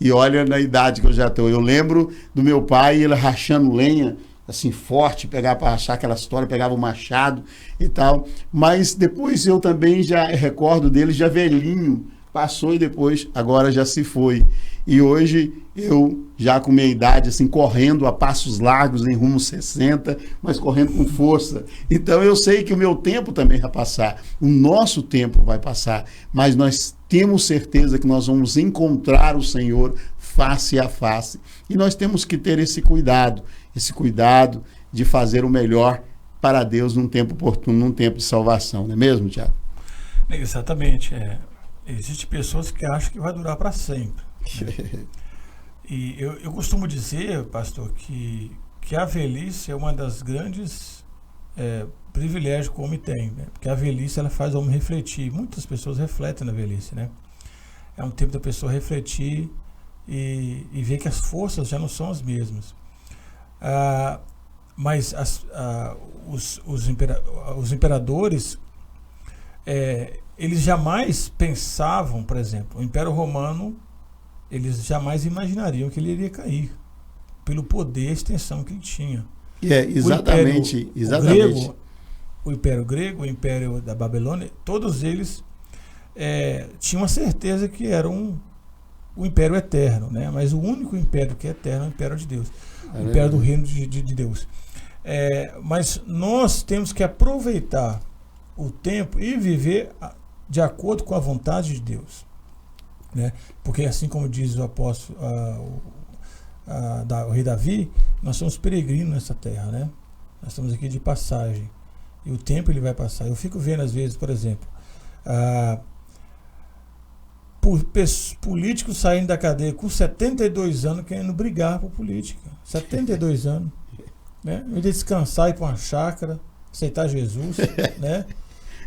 S1: E olha na idade que eu já estou. Eu lembro do meu pai, ele rachando lenha, assim, forte, pegar para rachar aquela história, pegava o machado e tal. Mas depois eu também já recordo dele, já velhinho, passou e depois, agora já se foi. E hoje eu, já com minha idade, assim, correndo a passos largos em rumo 60, mas correndo com força. Então eu sei que o meu tempo também vai passar, o nosso tempo vai passar, mas nós temos certeza que nós vamos encontrar o Senhor face a face. E nós temos que ter esse cuidado de fazer o melhor para Deus num tempo oportuno, num tempo de salvação, não é mesmo, Tiago?
S2: Exatamente. Existem pessoas que acham que vai durar para sempre. Né? E eu costumo dizer, pastor, que a velhice é uma das grandes privilégios que o homem tem, né? Porque a velhice ela faz o homem refletir. Muitas pessoas refletem na velhice, né? É um tempo da pessoa refletir e ver que as forças já não são as mesmas. Mas os imperadores, eles jamais pensavam, por exemplo, o Império Romano, eles jamais imaginariam que ele iria cair, pelo poder e a extensão que ele tinha.
S1: Exatamente.
S2: O Império Grego, o Império da Babilônia, todos eles tinham a certeza que era o Império Eterno, né? Mas o único Império que é eterno é o Império de Deus, o Império do Reino de Deus. Mas nós temos que aproveitar o tempo e viver de acordo com a vontade de Deus, né? Porque assim como diz o apóstolo, o rei Davi, nós somos peregrinos nessa terra, né? Nós estamos aqui de passagem e o tempo ele vai passar. Eu fico vendo às vezes, por exemplo, políticos saindo da cadeia com 72 anos querendo brigar por política. 72 anos, né? Em vez de descansar e ir para uma chácara, aceitar Jesus, né?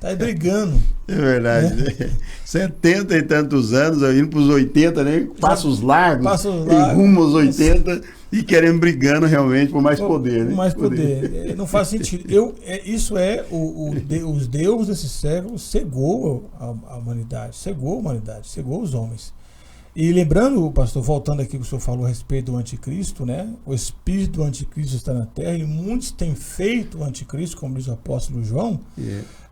S2: Tá aí brigando.
S1: É verdade. Né? 70 e tantos anos, indo para os 80, né? Passos largos, rumo aos 80 e querendo brigando realmente por mais poder. Né?
S2: Mais poder. Não faz sentido. Isso os deuses desse século cegou a humanidade, cegou os homens. E lembrando, pastor, voltando aqui que o senhor falou a respeito do anticristo, né? O espírito do anticristo está na terra e muitos têm feito o anticristo, como diz o apóstolo João.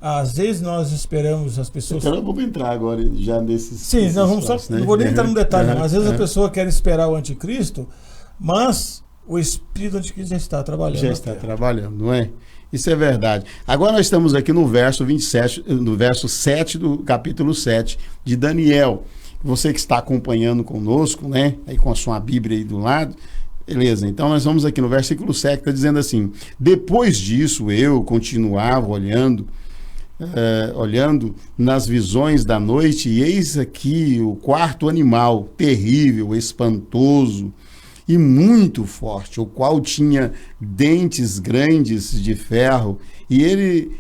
S2: Às vezes nós esperamos as pessoas...
S1: Então vamos entrar agora já nesses...
S2: Sim, nós vamos só... Né? Não vou nem entrar no detalhe, não. Às vezes a pessoa quer esperar o anticristo, mas o espírito do anticristo já está trabalhando.
S1: Já está trabalhando, não é? Isso é verdade. Agora nós estamos aqui no verso 27, no verso 7 do capítulo 7 de Daniel. Você que está acompanhando conosco, né? Aí com a sua Bíblia aí do lado. Beleza, então nós vamos aqui no versículo 7, que está dizendo assim: depois disso eu continuava olhando nas visões da noite, e eis aqui o quarto animal, terrível, espantoso e muito forte, o qual tinha dentes grandes de ferro, e ele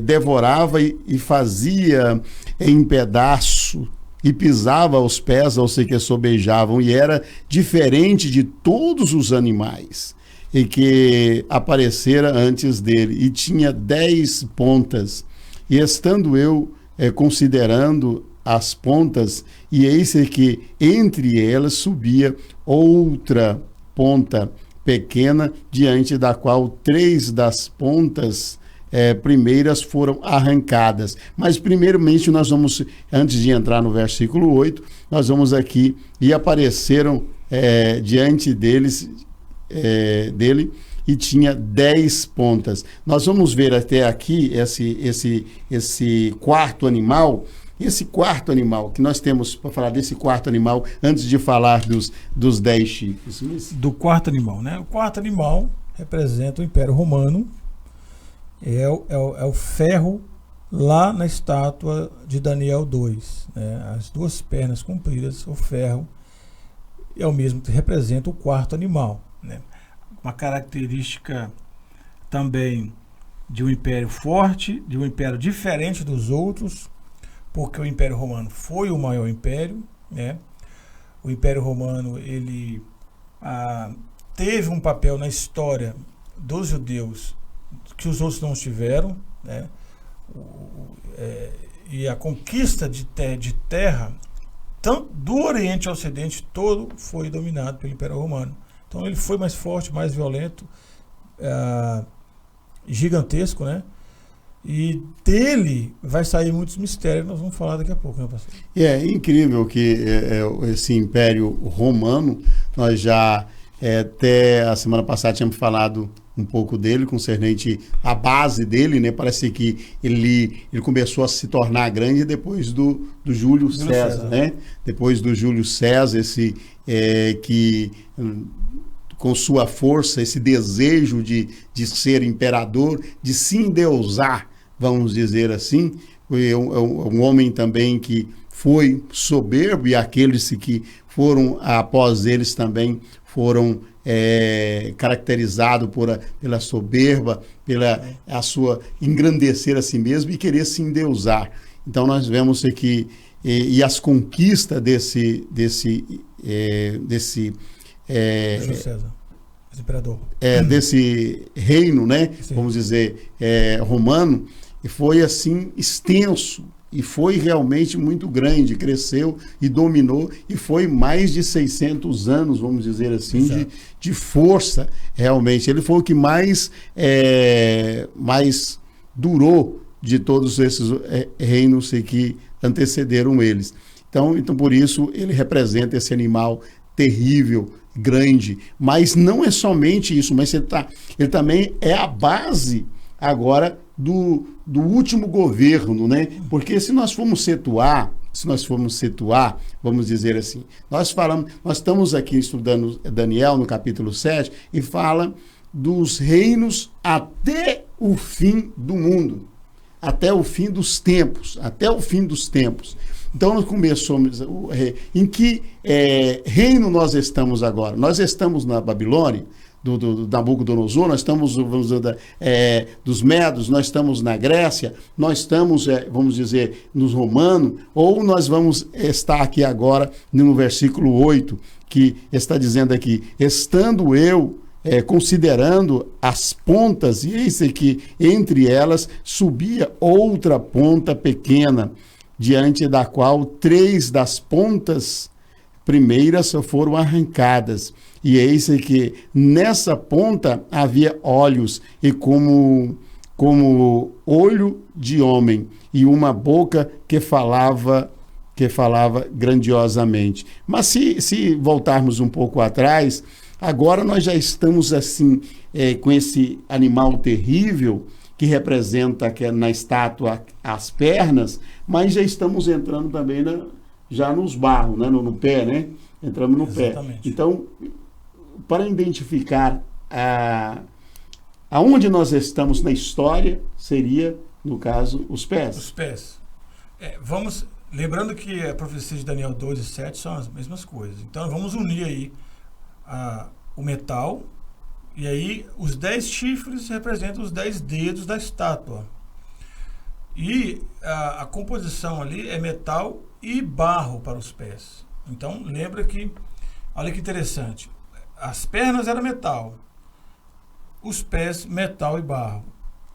S1: devorava e fazia em pedaço, e pisava aos pés aos que sobejavam, e era diferente de todos os animais e que aparecera antes dele, e tinha 10 pontas. E estando eu considerando as pontas, e eis que entre elas subia outra ponta pequena, diante da qual 3 das pontas primeiras foram arrancadas. Mas primeiramente nós vamos, antes de entrar no versículo 8, nós vamos aqui, e apareceram diante dele, e tinha 10 pontas. Nós vamos ver até aqui esse quarto animal. Esse quarto animal, que nós temos para falar desse quarto animal, antes de falar dos 10 chifres.
S2: Do quarto animal, né? O quarto animal representa o Império Romano. É o ferro lá na estátua de Daniel 2, né? As duas pernas compridas, o ferro, é o mesmo que representa o quarto animal, né? Uma característica também de um império forte, de um império diferente dos outros, porque o Império Romano foi o maior império, né? O Império Romano, ele teve um papel na história dos judeus que os outros não tiveram, né? E a conquista de terra, tanto do Oriente ao Ocidente, todo foi dominado pelo Império Romano. Então ele foi mais forte, mais violento, gigantesco, né? E dele vai sair muitos mistérios, nós vamos falar daqui a pouco, né, pastor?
S1: É incrível que esse Império Romano, nós já até a semana passada tínhamos falado um pouco dele, concernente à base dele, né? Parece que ele começou a se tornar grande depois do Júlio César, né? Depois do Júlio César, que com sua força, esse desejo de ser imperador, de se endeusar, vamos dizer assim, um homem também que foi soberbo, e aqueles que foram após eles também foram caracterizados pela soberba, a sua engrandecer a si mesmo e querer se endeusar. Então nós vemos que e as conquistas desse
S2: Júlio César, imperador.
S1: Desse reino, né?
S2: Sim.
S1: Vamos dizer, romano, e foi assim extenso, e foi realmente muito grande, cresceu e dominou, e foi mais de 600 anos, vamos dizer assim, de força, realmente. Ele foi o que mais durou de todos esses reinos que antecederam eles. Então, por isso, ele representa esse animal terrível, grande, mas não é somente isso, mas ele também é a base agora do último governo, né? Porque se nós formos situar, vamos dizer assim, nós estamos aqui estudando Daniel no capítulo 7 e fala dos reinos até o fim do mundo, até o fim dos tempos, Então nós começamos, em que reino nós estamos agora? Nós estamos na Babilônia, do Nabucodonosor, nós estamos, vamos dizer, dos Medos, nós estamos na Grécia, nós estamos, vamos dizer, nos romanos, ou nós vamos estar aqui agora no versículo 8, que está dizendo aqui, estando eu considerando as pontas, e eis que entre elas subia outra ponta pequena, diante da qual 3 das pontas primeiras foram arrancadas. E eis que nessa ponta havia olhos, e como olho de homem, e uma boca que falava grandiosamente. Mas se voltarmos um pouco atrás, agora nós já estamos assim, com esse animal terrível, que representa na estátua as pernas, mas já estamos entrando também já nos barros, né? no pé, né? Entramos no
S2: Exatamente.
S1: pé. Então, para identificar aonde nós estamos na história, seria, no caso, os pés.
S2: Os pés. Lembrando que a profecia de Daniel 2 e 7 são as mesmas coisas. Então, vamos unir aí o metal, e aí os 10 chifres representam os 10 dedos da estátua. E a composição ali é metal e barro para os pés. Então, lembra que, olha que interessante, as pernas eram metal, os pés metal e barro.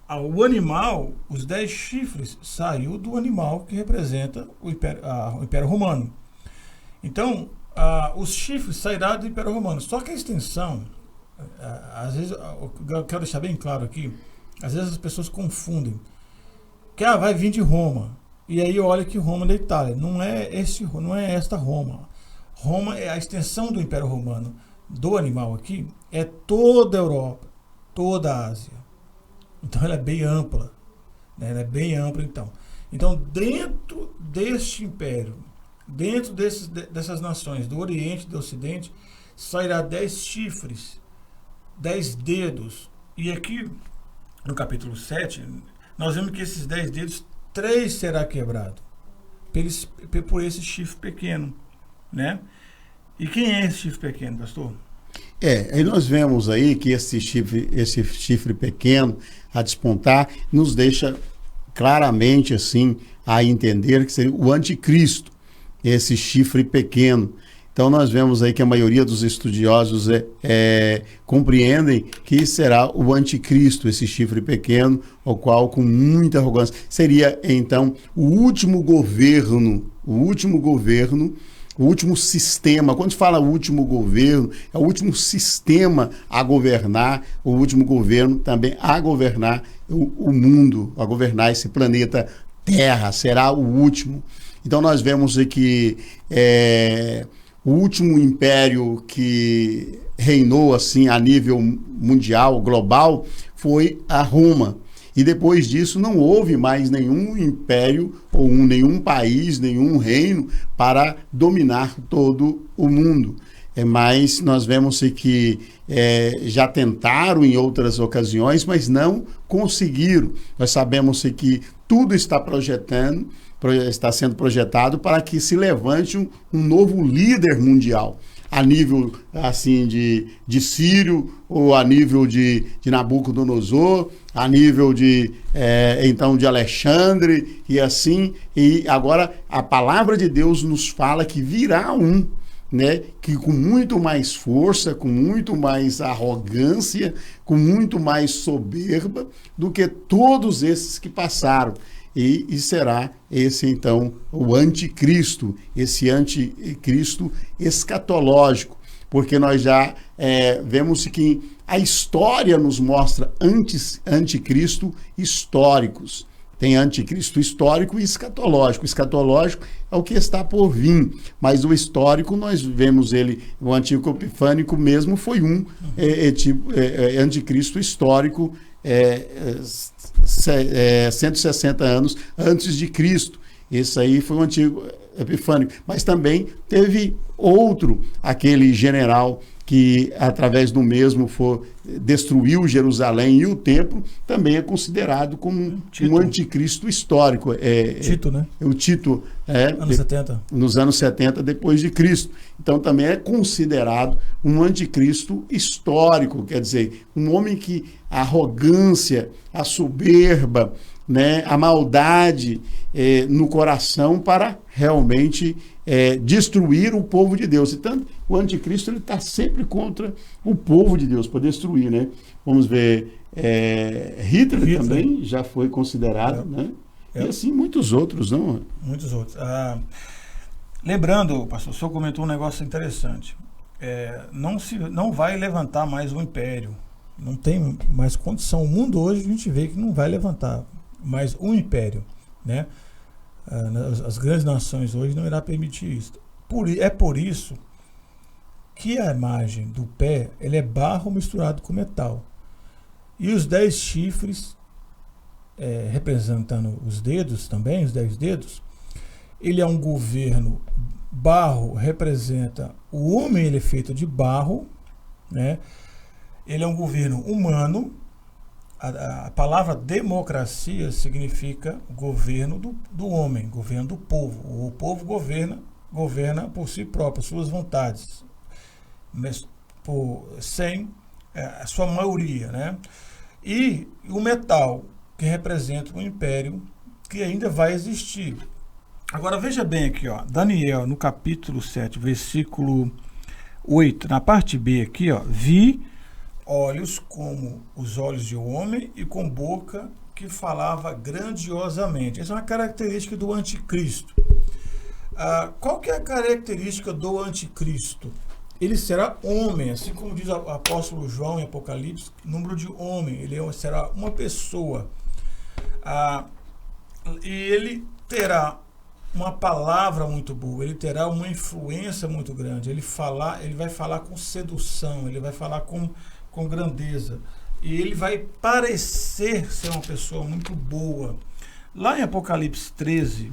S2: O animal, os 10 chifres, saiu do animal que representa o Império Romano. Então, os chifres sairão do Império Romano. Só que a extensão, às vezes, eu quero deixar bem claro aqui, às vezes as pessoas confundem, que vai vir de Roma. E aí olha que Roma é da Itália. Não é esta Roma. Roma é a extensão do Império Romano. Do animal aqui é toda a Europa, toda a Ásia. Então ela é bem ampla, né? Ela é bem ampla, então. Então, dentro deste império, dentro dessas nações, do Oriente e do Ocidente, sairá 10 chifres, 10 dedos. E aqui, no capítulo 7, nós vemos que esses 10 dedos 3 será quebrado por esse chifre pequeno, né? E quem é esse chifre pequeno, pastor?
S1: Aí nós vemos aí que esse chifre pequeno a despontar nos deixa claramente assim a entender que seria o anticristo, esse chifre pequeno. Então nós vemos aí que a maioria dos estudiosos compreendem que será o anticristo, esse chifre pequeno, o qual com muita arrogância seria então o último governo, o último sistema. Quando se fala último governo, é o último sistema a governar, o último governo também a governar o mundo, a governar esse planeta Terra, será o último. Então nós vemos aqui o último império que reinou assim a nível mundial, global, foi a Roma. E depois disso não houve mais nenhum império ou nenhum país, nenhum reino para dominar todo o mundo. Mas nós vemos que já tentaram em outras ocasiões, mas não conseguiram. Nós sabemos que tudo está sendo projetado para que se levante um novo líder mundial, a nível assim de Círio, ou a nível de Nabucodonosor, a nível então de Alexandre, e assim. E agora a palavra de Deus nos fala que virá né, que com muito mais força, com muito mais arrogância, com muito mais soberba do que todos esses que passaram. E será esse, então, o anticristo, esse anticristo escatológico, porque nós já vemos que a história nos mostra anticristo históricos. Tem anticristo histórico e escatológico. O escatológico é o que está por vir, mas o histórico nós vemos ele, o antigo epifânico mesmo foi anticristo histórico, 160 anos antes de Cristo. Esse aí foi o antigo epifânico. Mas também teve outro, aquele general que através do mesmo destruiu Jerusalém e o templo, também é considerado como um anticristo histórico.
S2: Tito, né?
S1: O Tito.
S2: Anos 70.
S1: Nos anos 70 depois de Cristo. Então também é considerado um anticristo histórico, quer dizer, um homem que a arrogância, a soberba, né, a maldade no coração para realmente destruir o povo de Deus. E tanto o anticristo está sempre contra o povo de Deus, para destruir, né? Vamos ver, Hitler também já foi considerado, né? E assim muitos outros, não?
S2: Muitos outros. Lembrando, pastor, o senhor comentou um negócio interessante. Não vai levantar mais um império. Não tem mais condição. O mundo hoje a gente vê que não vai levantar mais um império, né? As grandes nações hoje não irá permitir isso. É por isso que a imagem do pé ele é barro misturado com metal. E os 10 chifres, representando os dedos também, os 10 dedos, ele é um governo. Barro representa o homem, ele é feito de barro, né? Ele é um governo humano. A palavra democracia significa governo do homem, governo do povo. O povo governa por si próprio, suas vontades, mas sem a sua maioria, né? E o metal, que representa um império que ainda vai existir. Agora veja bem aqui, ó, Daniel, no capítulo 7, versículo 8, na parte B aqui, ó, vi olhos como os olhos de um homem e com boca que falava grandiosamente. Essa é uma característica do anticristo. Qual que é a característica do anticristo? Ele será homem, assim como diz o apóstolo João em Apocalipse, número de homem. Ele será uma pessoa. E ele terá uma palavra muito boa, ele terá uma influência muito grande. Ele vai falar com sedução, ele vai falar com grandeza, e ele vai parecer ser uma pessoa muito boa. Lá em Apocalipse 13,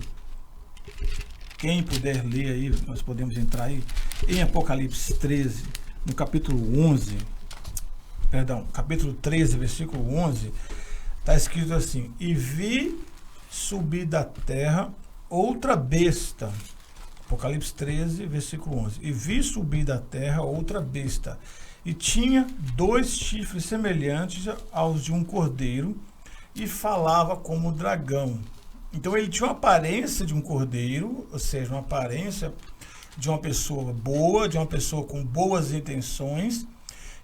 S2: quem puder ler aí, nós podemos entrar aí, em Apocalipse 13, no capítulo 13, versículo 11, está escrito assim: e vi subir da terra outra besta. Apocalipse 13, versículo 11. E vi subir da terra outra besta, e tinha 2 chifres semelhantes aos de um cordeiro, e falava como dragão. Então ele tinha uma aparência de um cordeiro, ou seja, uma aparência de uma pessoa boa, de uma pessoa com boas intenções,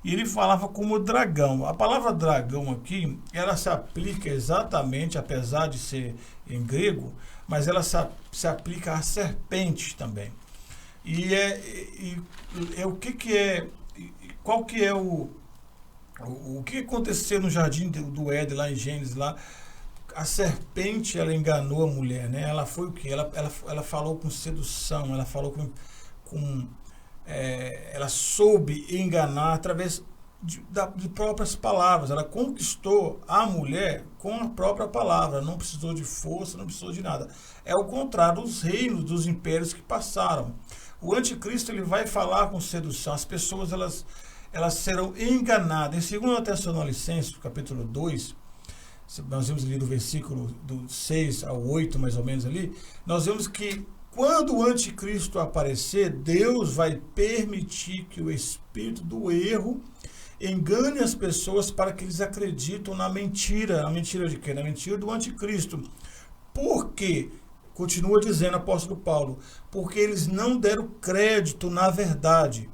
S2: e ele falava como dragão. A palavra dragão aqui, ela se aplica exatamente, apesar de ser em grego, mas ela se aplica à serpente também. Qual que é o que aconteceu no jardim do Éden, lá em Gênesis, lá? A serpente, ela enganou a mulher, né? Ela foi o quê? Ela falou com sedução, ela falou ela soube enganar através de próprias palavras. Ela conquistou a mulher com a própria palavra, não precisou de força, não precisou de nada. É o contrário dos reinos, dos impérios que passaram. O anticristo, ele vai falar com sedução, as pessoas elas serão enganadas. Em 2 Tessalonicenses, capítulo 2, nós vemos ali do versículo do 6 ao 8, mais ou menos ali, nós vemos que quando o anticristo aparecer, Deus vai permitir que o espírito do erro engane as pessoas para que eles acreditem na mentira. Na mentira de quê? Na mentira do anticristo. Por quê? Continua dizendo o apóstolo Paulo, porque eles não deram crédito na verdade,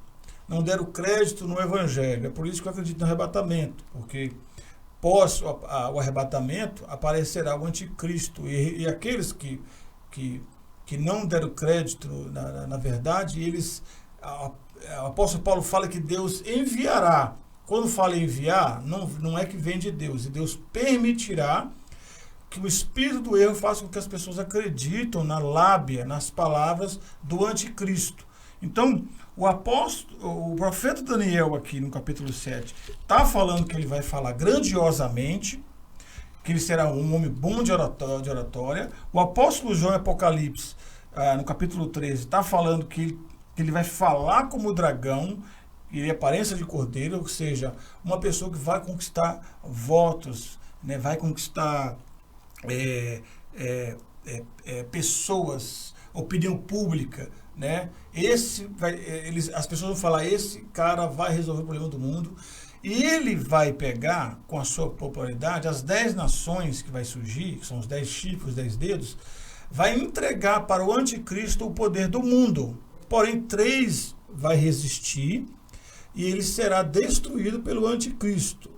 S2: não deram crédito no evangelho. É por isso que eu acredito no arrebatamento, porque pós o arrebatamento aparecerá o anticristo, e aqueles que não deram crédito na verdade, o apóstolo Paulo fala que Deus enviará. Quando fala enviar, não é que vem de Deus, e Deus permitirá que o espírito do erro faça com que as pessoas acreditem na lábia, nas palavras do anticristo. Então, o profeta Daniel aqui no capítulo 7 está falando que ele vai falar grandiosamente, que ele será um homem bom de oratória. O apóstolo João em Apocalipse, no capítulo 13, está falando que ele vai falar como dragão, ele é aparência de cordeiro, ou seja, uma pessoa que vai conquistar votos, né, vai conquistar pessoas, opinião pública, né? As pessoas vão falar, esse cara vai resolver o problema do mundo, e ele vai pegar, com a sua popularidade, as 10 nações que vai surgir, que são os 10 chifres, os 10 dedos, vai entregar para o anticristo o poder do mundo. Porém, 3 vai resistir, e ele será destruído pelo anticristo.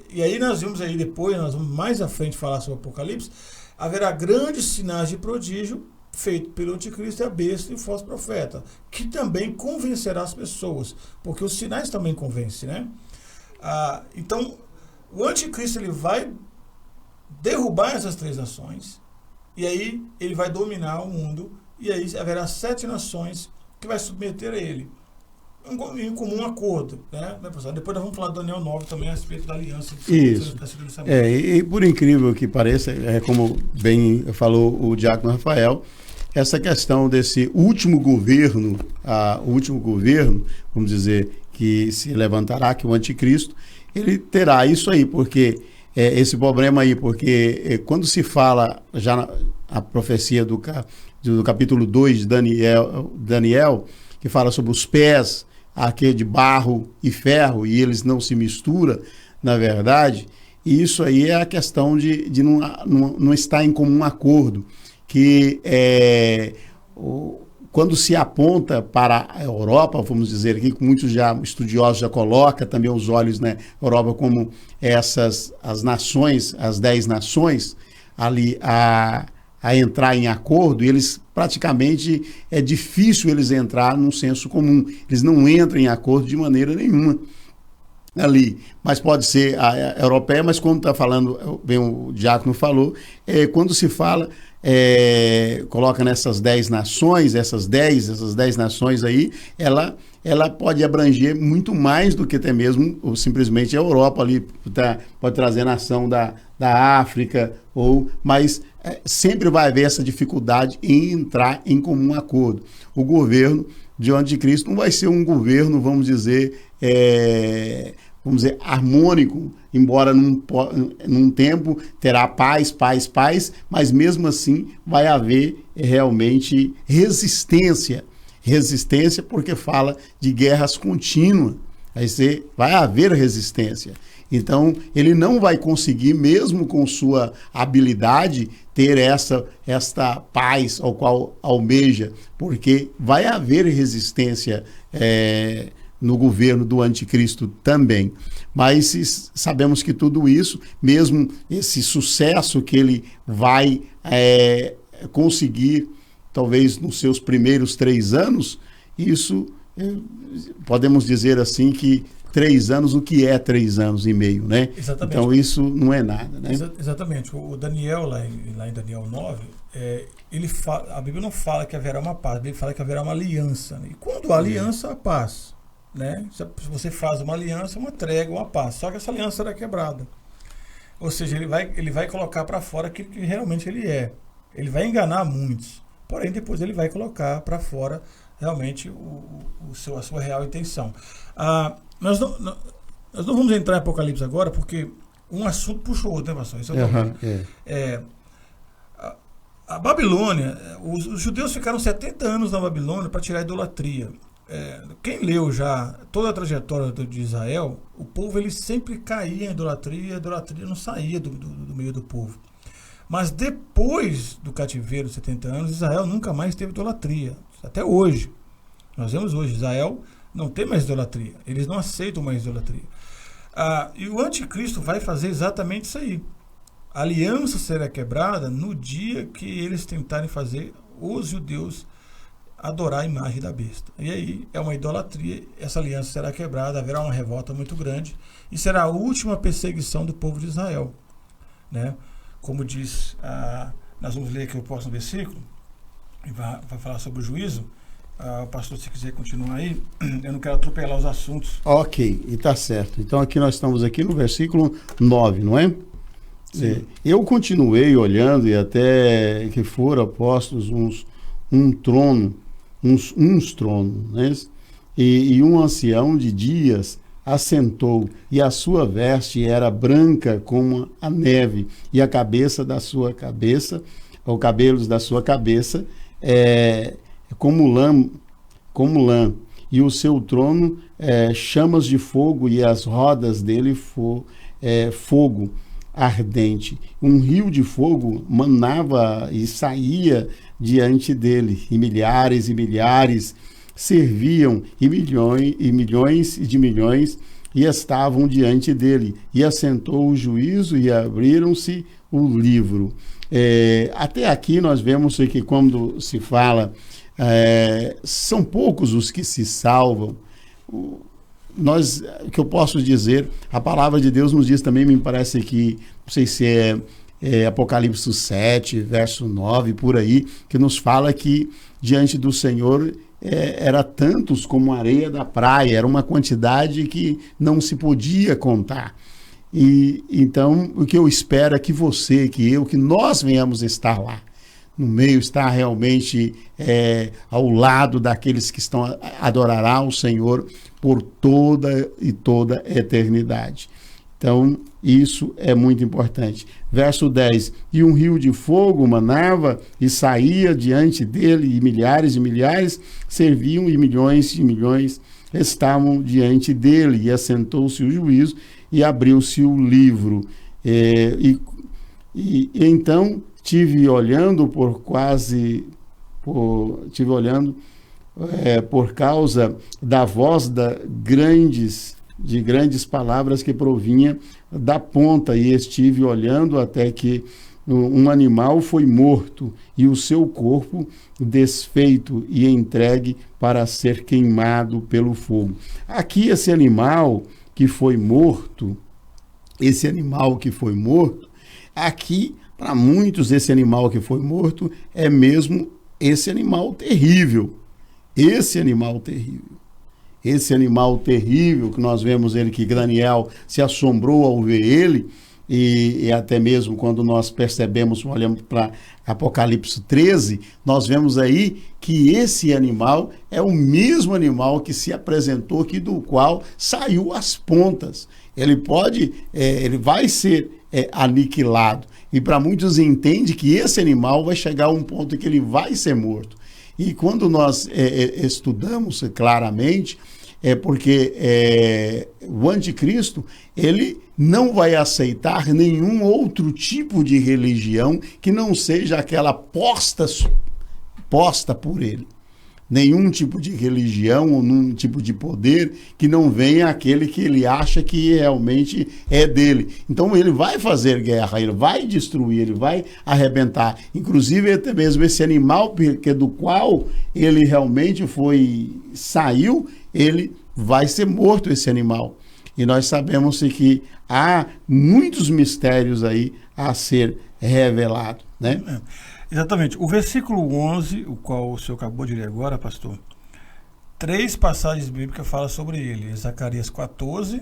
S2: E aí nós vimos aí depois, nós vamos mais à frente falar sobre o Apocalipse, haverá grandes sinais de prodígio feito pelo anticristo, a besta e o falso profeta, que também convencerá as pessoas, porque os sinais também convencem, né? Então, o anticristo, ele vai derrubar essas 3 nações, e aí ele vai dominar o mundo, e aí haverá 7 nações que vai submeter a ele, em comum acordo, né? Depois nós vamos falar do Daniel 9 também a respeito da aliança.
S1: Isso. E por incrível que pareça, como bem falou o diácono Rafael, essa questão desse último governo, vamos dizer, que se levantará, que o anticristo, ele terá isso aí, porque esse problema aí, porque quando se fala já a profecia do capítulo 2 de Daniel, que fala sobre os pés, aquele de barro e ferro, e eles não se misturam, na verdade, e isso aí é a questão de não estar em comum acordo, que quando se aponta para a Europa, vamos dizer aqui, que muitos estudiosos já colocam também os olhos na Europa como as nações, as 10 nações, ali a entrar em acordo, eles praticamente é difícil eles entrar num senso comum. Eles não entram em acordo de maneira nenhuma ali. Mas pode ser a europeia, mas quando está falando, bem o diácono falou, quando se fala, coloca nessas 10 nações, essas 10 nações aí, ela pode abranger muito mais do que até mesmo ou simplesmente a Europa ali, pode trazer nação da África, mas sempre vai haver essa dificuldade em entrar em comum acordo. O governo de anticristo não vai ser um governo, vamos dizer, vamos dizer, harmônico, embora num tempo terá paz, mas mesmo assim vai haver realmente resistência. Resistência porque fala de guerras contínuas. Vai haver resistência. Então, ele não vai conseguir, mesmo com sua habilidade, ter esta paz ao qual almeja, porque vai haver resistência no governo do anticristo também. Mas sabemos que tudo isso, mesmo esse sucesso que ele vai conseguir, talvez nos seus primeiros 3 anos, isso podemos dizer assim que 3 anos, o que é 3 anos e meio, né?
S2: Exatamente.
S1: Então isso não é nada, né?
S2: Exatamente. O Daniel, lá em Daniel 9, a Bíblia não fala que haverá uma paz, a Bíblia fala que haverá uma aliança. Né? E quando há aliança, há paz. Né? Se você faz uma aliança, uma trégua, uma paz. Só que essa aliança será quebrada. Ou seja, ele vai colocar para fora aquilo que realmente ele é. Ele vai enganar muitos. Porém, depois ele vai colocar para fora realmente a sua real intenção. Nós não vamos entrar em Apocalipse agora, porque um assunto puxa o outro, né, pastor? Isso a Babilônia, os judeus ficaram 70 anos na Babilônia para tirar a idolatria. Quem leu já toda a trajetória de Israel, o povo ele sempre caía em idolatria, a idolatria não saía do meio do povo. Mas depois do cativeiro de 70 anos, Israel nunca mais teve idolatria. Até hoje. Nós vemos hoje, Israel não tem mais idolatria. Eles não aceitam mais idolatria. E o anticristo vai fazer exatamente isso aí. A aliança será quebrada no dia que eles tentarem fazer os judeus adorar a imagem da besta. E aí é uma idolatria, essa aliança será quebrada, haverá uma revolta muito grande e será a última perseguição do povo de Israel. Né? Como diz, nós vamos ler aqui o próximo versículo, e vai falar sobre o juízo. O pastor, se quiser continuar aí, eu não quero atropelar os assuntos.
S1: Ok, e está certo. Então aqui nós estamos aqui no versículo 9, não é? Eu continuei olhando e até que foram postos uns tronos, né? E um ancião de dias assentou, e a sua veste era branca como a neve, e a cabeça da sua cabeça, os cabelos da sua cabeça, como lã, e o seu trono chamas de fogo, e as rodas dele fogo ardente. Um rio de fogo manava e saía diante dele, e milhares serviam, e milhões de milhões e estavam diante dele, e assentou o juízo, e abriram-se o livro. Até aqui nós vemos que quando se fala, são poucos os que se salvam. O que eu posso dizer, a palavra de Deus nos diz também, me parece que, não sei se é Apocalipse 7, verso 9, por aí, que nos fala que diante do Senhor era tantos como a areia da praia, era uma quantidade que não se podia contar. E então o que eu espero é que você, que nós venhamos estar lá no meio, estar realmente ao lado daqueles que adorará o Senhor por toda a eternidade. Então, isso é muito importante. Verso 10, e um rio de fogo manava e saía diante dele, e milhares serviam, e milhões de milhões estavam diante dele, e assentou-se o juízo, e abriu-se o livro. Então, tive olhando por causa da voz de grandes palavras que provinha da ponta, e estive olhando até que um animal foi morto, e o seu corpo desfeito e entregue para ser queimado pelo fogo. Aqui esse animal que foi morto, aqui para muitos esse animal que foi morto é mesmo esse animal terrível. Esse animal terrível que nós vemos ele, que Daniel se assombrou ao ver ele, e até mesmo quando nós percebemos, olhamos para Apocalipse 13, nós vemos aí que esse animal é o mesmo animal que se apresentou aqui, do qual saiu as pontas. Ele vai ser aniquilado. E para muitos entende que esse animal vai chegar a um ponto que ele vai ser morto. E quando nós estudamos claramente, é porque o anticristo, ele não vai aceitar nenhum outro tipo de religião que não seja aquela posta por ele. Nenhum tipo de religião ou nenhum tipo de poder que não venha aquele que ele acha que realmente é dele. Então ele vai fazer guerra, ele vai destruir, ele vai arrebentar. Inclusive até mesmo esse animal do qual ele realmente saiu, ele vai ser morto, esse animal. E nós sabemos que há muitos mistérios aí a ser revelado, né?
S2: Exatamente. O versículo 11, o qual o senhor acabou de ler agora, pastor, 3 passagens bíblicas falam sobre ele. Zacarias 14,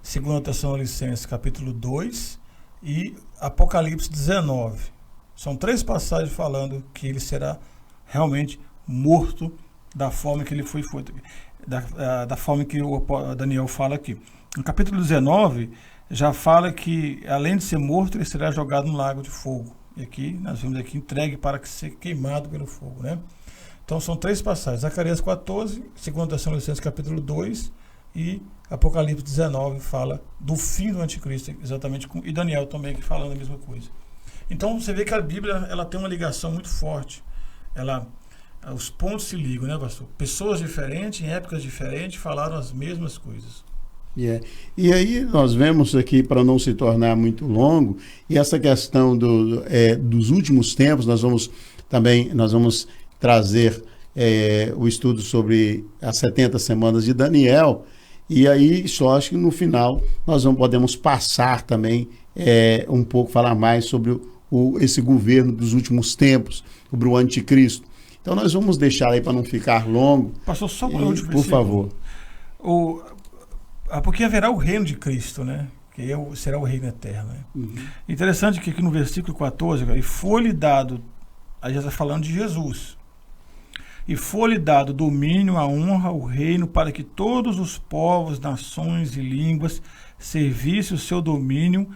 S2: 2 Tessalonicenses capítulo 2 e Apocalipse 19. São 3 passagens falando que ele será realmente morto da forma que ele foi da forma que o Daniel fala aqui. No capítulo 19, já fala que, além de ser morto, ele será jogado no lago de fogo. E aqui, nós vemos aqui, entregue para ser queimado pelo fogo, né? Então, são 3 passagens. Zacarias 14, 2 Tessalonicenses capítulo 2 e Apocalipse 19 fala do fim do anticristo, exatamente, e Daniel também que falando a mesma coisa. Então, você vê que a Bíblia, ela tem uma ligação muito forte. Os pontos se ligam, né, pastor? Pessoas diferentes, em épocas diferentes, falaram as mesmas coisas.
S1: E aí nós vemos aqui, para não se tornar muito longo, e essa questão dos últimos tempos, nós vamos trazer o estudo sobre as 70 semanas de Daniel, e aí só acho que no final nós podemos passar também um pouco, falar mais sobre esse governo dos últimos tempos, sobre o anticristo. Então nós vamos deixar aí para não ficar longo.
S2: Pastor, só para o
S1: por favor.
S2: Porque haverá o reino de Cristo, né? Que será o reino eterno. Né? Uhum. Interessante que aqui no versículo 14, e foi-lhe dado, aí já está falando de Jesus, e foi-lhe dado domínio, a honra, o reino, para que todos os povos, nações e línguas servissem o seu domínio.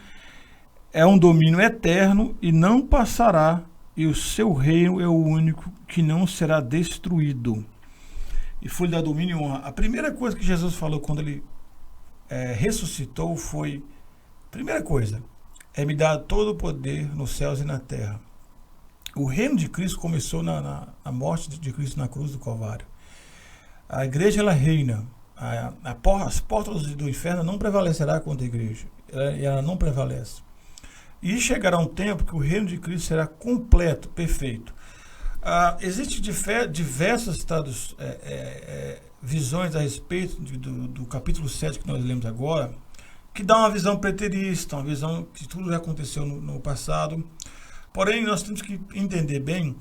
S2: É um domínio eterno e não passará, e o seu reino é o único que não será destruído. E foi-lhe dado domínio e honra. A primeira coisa que Jesus falou quando ele ressuscitou foi, primeira coisa, me dar todo o poder nos céus e na terra. O reino de Cristo começou na morte de Cristo na cruz do Calvário. A igreja, ela reina. As portas do inferno não prevalecerá contra a igreja. Ela não prevalece. E chegará um tempo que o reino de Cristo será completo, perfeito. Existem diversas visões a respeito do capítulo 7 que nós lemos agora, que dá uma visão preterista, uma visão que tudo já aconteceu no passado. Porém, nós temos que entender bem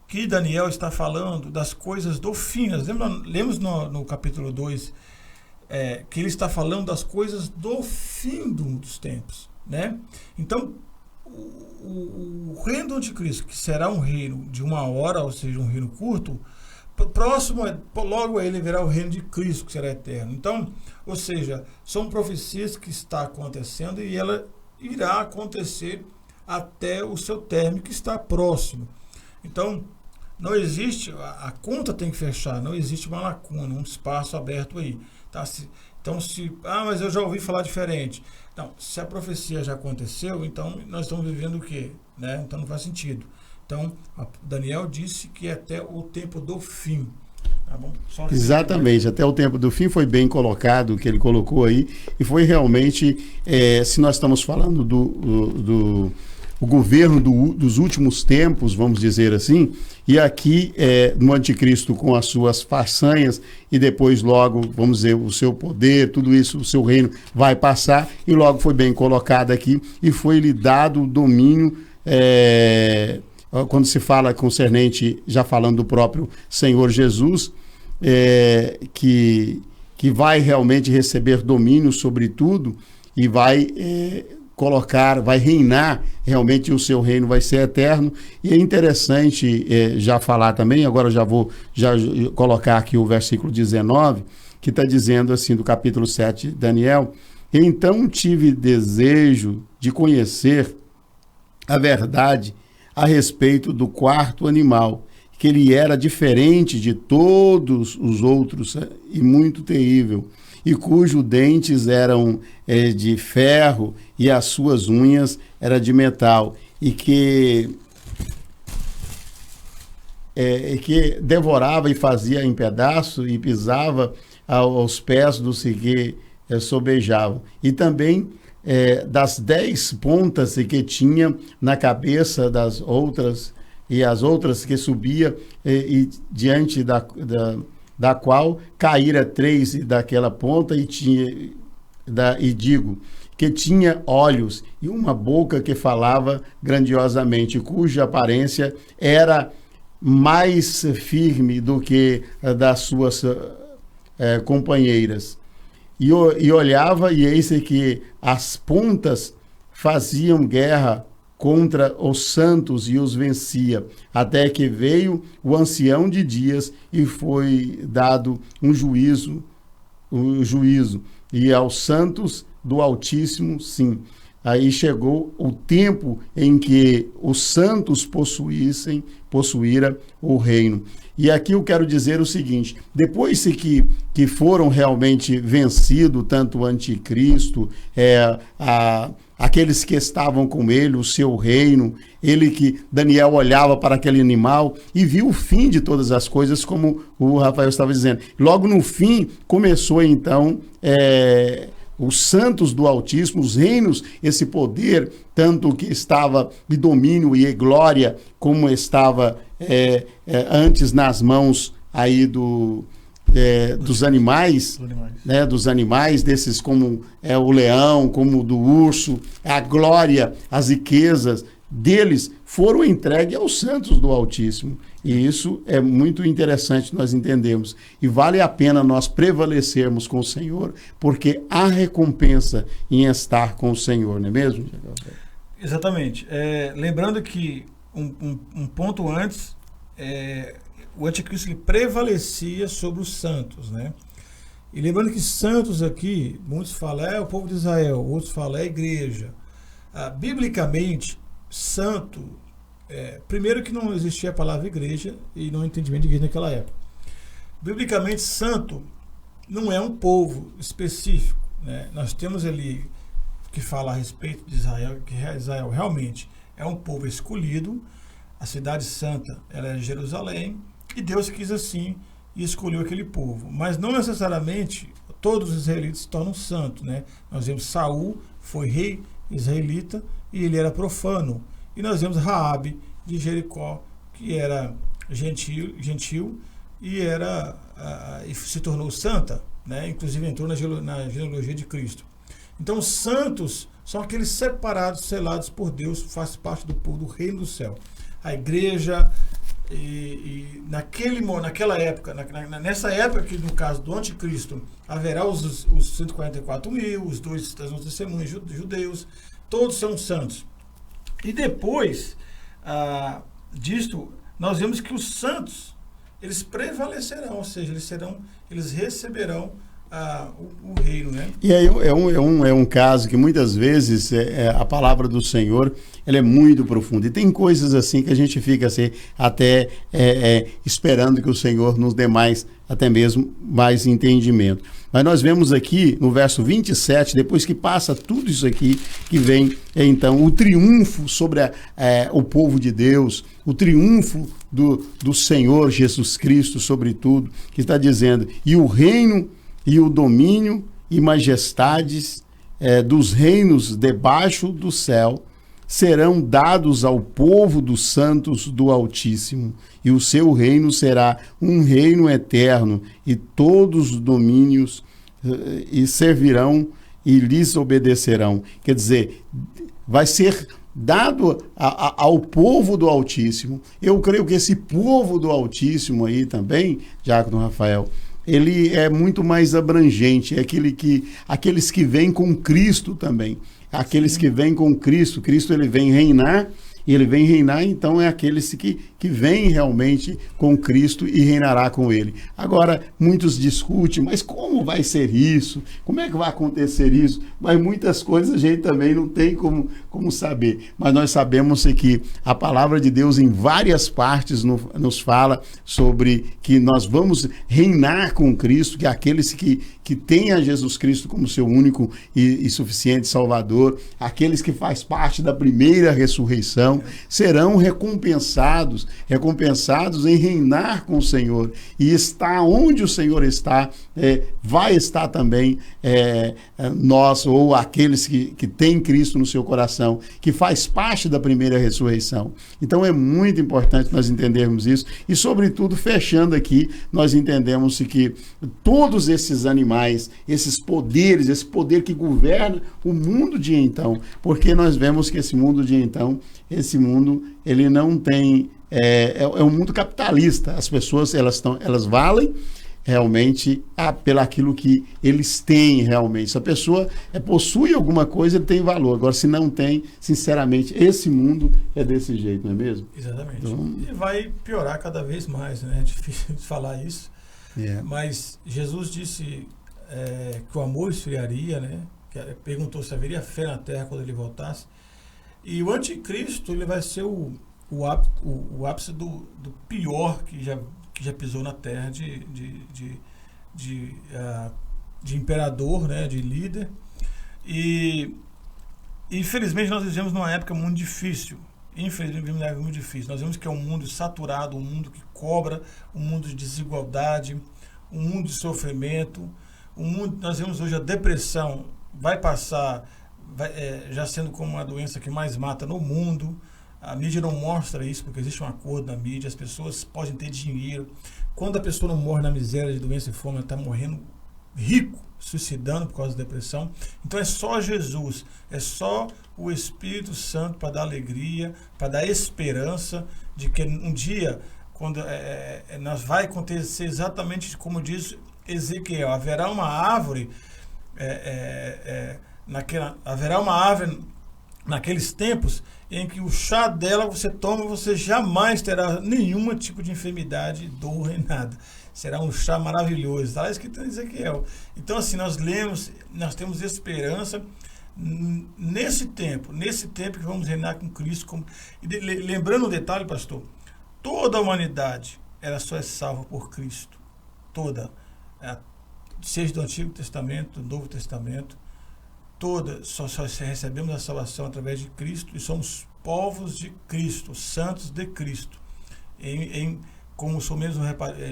S2: que Daniel está falando das coisas do fim. Nós lemos no capítulo 2 que ele está falando das coisas do fim dos tempos, né? Então, o reino do anticristo, que será um reino de 1 hora, ou seja, um reino curto, logo ele verá o reino de Cristo, que será eterno. Então, ou seja, são profecias que estão acontecendo e ela irá acontecer até o seu término, que está próximo. Então, não existe, a conta tem que fechar, não existe uma lacuna, um espaço aberto aí. Tá? Então, mas eu já ouvi falar diferente. Não, se a profecia já aconteceu, então nós estamos vivendo o quê? Né? Então não faz sentido. Então, Daniel disse que até o tempo do fim. Tá bom?
S1: Exatamente, até o tempo do fim foi bem colocado o que ele colocou aí, e foi realmente, se nós estamos falando do governo dos últimos tempos, vamos dizer assim, e aqui no anticristo com as suas façanhas, e depois logo, vamos dizer, o seu poder, tudo isso, o seu reino vai passar, e logo foi bem colocado aqui, e foi-lhe dado o domínio, quando se fala concernente, já falando do próprio Senhor Jesus, que vai realmente receber domínio sobre tudo, e vai colocar, vai reinar, realmente o seu reino vai ser eterno. E é interessante já falar também, agora eu já vou colocar aqui o versículo 19, que está dizendo assim, do capítulo 7 de Daniel: então tive desejo de conhecer a verdade a respeito do quarto animal, que ele era diferente de todos os outros e muito terrível, e cujos dentes eram de ferro e as suas unhas eram de metal, e que devorava e fazia em pedaços e pisava aos pés dos que sobejavam. E também das 10 pontas que tinha na cabeça das outras, e as outras que subia, e diante da qual caíra 3 daquela ponta, e digo que tinha olhos e uma boca que falava grandiosamente, cuja aparência era mais firme do que a das suas companheiras. E olhava, e eis que as pontas faziam guerra contra os santos e os vencia, até que veio o ancião de dias e foi dado um juízo, e aos santos do Altíssimo, sim. Aí chegou o tempo em que os santos possuíram o reino. E aqui eu quero dizer o seguinte: depois que foram realmente vencidos, tanto o anticristo, aqueles que estavam com ele, o seu reino, Daniel olhava para aquele animal e viu o fim de todas as coisas, como o Rafael estava dizendo. Logo no fim, começou então os santos do Altíssimo, os reinos, esse poder, tanto que estava de domínio e glória, como estava antes nas mãos aí dos animais, né, dos animais, desses como o leão, como do urso, a glória, as riquezas deles foram entregues aos santos do Altíssimo. E isso é muito interessante nós entendermos. E vale a pena nós prevalecermos com o Senhor, porque há recompensa em estar com o Senhor, não é mesmo?
S2: Exatamente. Lembrando que um ponto antes, o anticristo ele prevalecia sobre os santos, né? E lembrando que santos aqui, muitos falam o povo de Israel, outros falam a igreja. Biblicamente, santo, primeiro que não existia a palavra igreja e não entendimento de igreja naquela época. Biblicamente, santo não é um povo específico, né? Nós temos ali que falar a respeito de Israel, que Israel realmente é um povo escolhido, a cidade santa ela é Jerusalém, e Deus quis assim e escolheu aquele povo. Mas não necessariamente todos os israelitas se tornam santos, né? Nós vemos Saul foi rei israelita e ele era profano. E nós vemos Raabe de Jericó, que era gentil e se tornou santa, né? Inclusive entrou na genealogia de Cristo. Então, os santos são aqueles separados, selados por Deus, faz parte do povo do reino do céu. A igreja, naquela época, nessa época que no caso do anticristo, haverá os 144 mil, os 2 testemunhas judeus, todos são santos. E depois disto, nós vemos que os santos, eles prevalecerão, ou seja, eles receberão o reino, né? E
S1: aí é um caso que muitas vezes a palavra do Senhor ela é muito profunda. E tem coisas assim que a gente fica assim, até esperando que o Senhor nos dê até mesmo mais entendimento. Mas nós vemos aqui no verso 27, depois que passa tudo isso aqui, que vem então o triunfo sobre o povo de Deus, o triunfo do Senhor Jesus Cristo sobre tudo, que está dizendo: e o reino e o domínio e majestades dos reinos debaixo do céu serão dados ao povo dos santos do Altíssimo, e o seu reino será um reino eterno, e todos os domínios e servirão e lhes obedecerão. Quer dizer, vai ser dado ao povo do Altíssimo. Eu creio que esse povo do Altíssimo aí também, Diácono Rafael, ele é muito mais abrangente, é aqueles que vêm com Cristo também. aqueles que vêm com Cristo. Cristo ele vem reinar, e ele vem reinar, então é aqueles que vêm realmente com Cristo e reinará com ele. Agora, muitos discutem, mas como vai ser isso? Como é que vai acontecer isso? Mas muitas coisas a gente também não tem como saber. Mas nós sabemos que a palavra de Deus em várias partes nos fala sobre que nós vamos reinar com Cristo, que aqueles que têm a Jesus Cristo como seu único e suficiente Salvador, aqueles que faz parte da primeira ressurreição, serão recompensados em reinar com o Senhor. E está onde o Senhor está, vai estar também nós, ou aqueles que têm Cristo no seu coração, que faz parte da primeira ressurreição. Então é muito importante nós entendermos isso. E sobretudo, fechando aqui, nós entendemos que todos esses animais, esses poderes, esse poder que governa o mundo de então, porque nós vemos que esse mundo de então, esse mundo, ele não tem, é um mundo capitalista. As pessoas, elas valem realmente pelaquilo que eles têm realmente. Se a pessoa possui alguma coisa, ele tem valor. Agora, se não tem, sinceramente, esse mundo é desse jeito, não é mesmo?
S2: Exatamente. Então, e vai piorar cada vez mais, né? É difícil de falar isso. Mas Jesus disse que o amor esfriaria, né? Perguntou se haveria fé na terra quando ele voltasse. E o anticristo, ele vai ser o ápice do pior que já pisou na terra de imperador, né, de líder. E infelizmente nós vivemos numa época muito difícil. Infelizmente vivemos numa época muito difícil. Nós vemos que é um mundo saturado, um mundo que cobra, um mundo de desigualdade, um mundo de sofrimento. Nós vemos hoje a depressão vai passar já sendo como a doença que mais mata no mundo. A mídia não mostra isso, porque existe um acordo na mídia, as pessoas podem ter dinheiro. Quando a pessoa não morre na miséria de doença e fome, ela está morrendo rico, suicidando por causa da depressão. Então é só Jesus, é só o Espírito Santo para dar alegria, para dar esperança de que um dia, quando nós vai acontecer exatamente como diz Ezequiel, haverá uma árvore naqueles tempos em que o chá dela você toma, você jamais terá nenhum tipo de enfermidade, dor nem nada. Será um chá maravilhoso. Está lá escrito em Ezequiel. Então, assim, nós temos esperança nesse tempo que vamos reinar com Cristo. Lembrando um detalhe, pastor, toda a humanidade, ela só é salva por Cristo. Toda. Seja do Antigo Testamento, do Novo Testamento, só recebemos a salvação através de Cristo e somos povos de Cristo, santos de Cristo. Como o senhor mesmo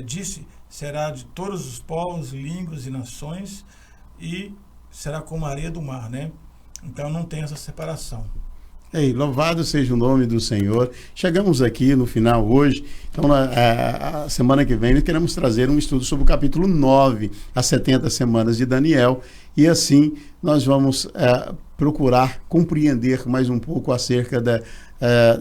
S2: disse, será de todos os povos, línguas e nações e será como a areia do mar, né? Então não tem essa separação.
S1: Louvado seja o nome do Senhor. Chegamos aqui no final hoje. Então, a semana que vem, nós queremos trazer um estudo sobre o capítulo 9, as 70 semanas de Daniel. E assim, nós vamos procurar compreender mais um pouco acerca da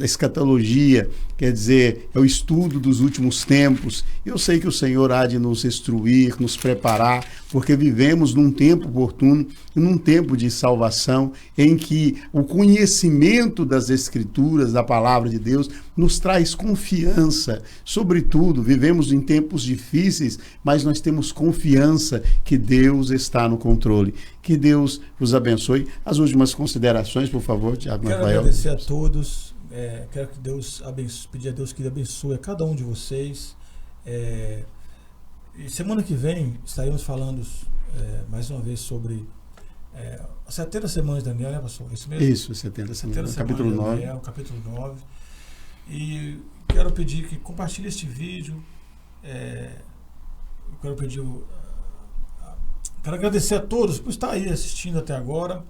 S1: escatologia, quer dizer, é o estudo dos últimos tempos. Eu sei que o Senhor há de nos instruir, nos preparar, porque vivemos num tempo oportuno, num tempo de salvação, em que o conhecimento das Escrituras, da Palavra de Deus, nos traz confiança. Sobretudo, vivemos em tempos difíceis, mas nós temos confiança que Deus está no controle. Que Deus vos abençoe. As últimas considerações, por favor, Tiago Rafael.
S2: Quero agradecer a todos. Quero que Deus pedir a Deus que abençoe a cada um de vocês. E semana que vem estaremos falando mais uma vez sobre as 70 semanas de Daniel, né, pastor? Isso mesmo?
S1: Isso, 70 semanas, capítulo 9.
S2: Daniel, capítulo 9. E quero pedir que compartilhe este vídeo. Quero agradecer a todos por estar aí assistindo até agora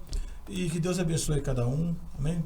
S2: e que Deus abençoe cada um. Amém?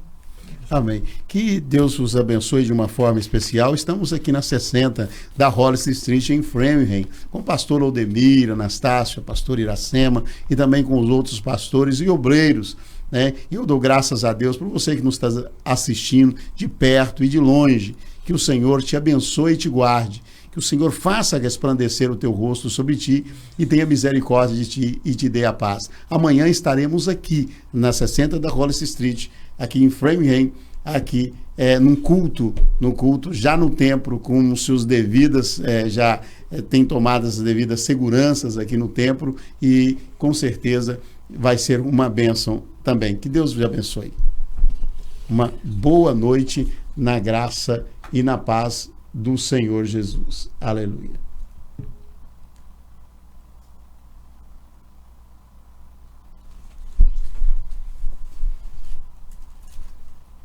S1: Amém. Que Deus vos abençoe de uma forma especial. Estamos aqui na 60 da Hollis Street em Framingham, com o pastor Aldemir, Anastácio, pastor Iracema e também com os outros pastores e obreiros, né? E eu dou graças a Deus por você que nos está assistindo de perto e de longe. Que o Senhor te abençoe e te guarde. que o Senhor faça resplandecer o teu rosto sobre ti e tenha misericórdia de ti e te dê a paz. Amanhã estaremos aqui na 60 da Hollis Street, aqui em Framingham, aqui num culto, já no templo, com os seus devidas, tem tomado as devidas seguranças aqui no templo, e com certeza vai ser uma bênção também. Que Deus vos abençoe. Uma boa noite na graça e na paz do Senhor Jesus. Aleluia.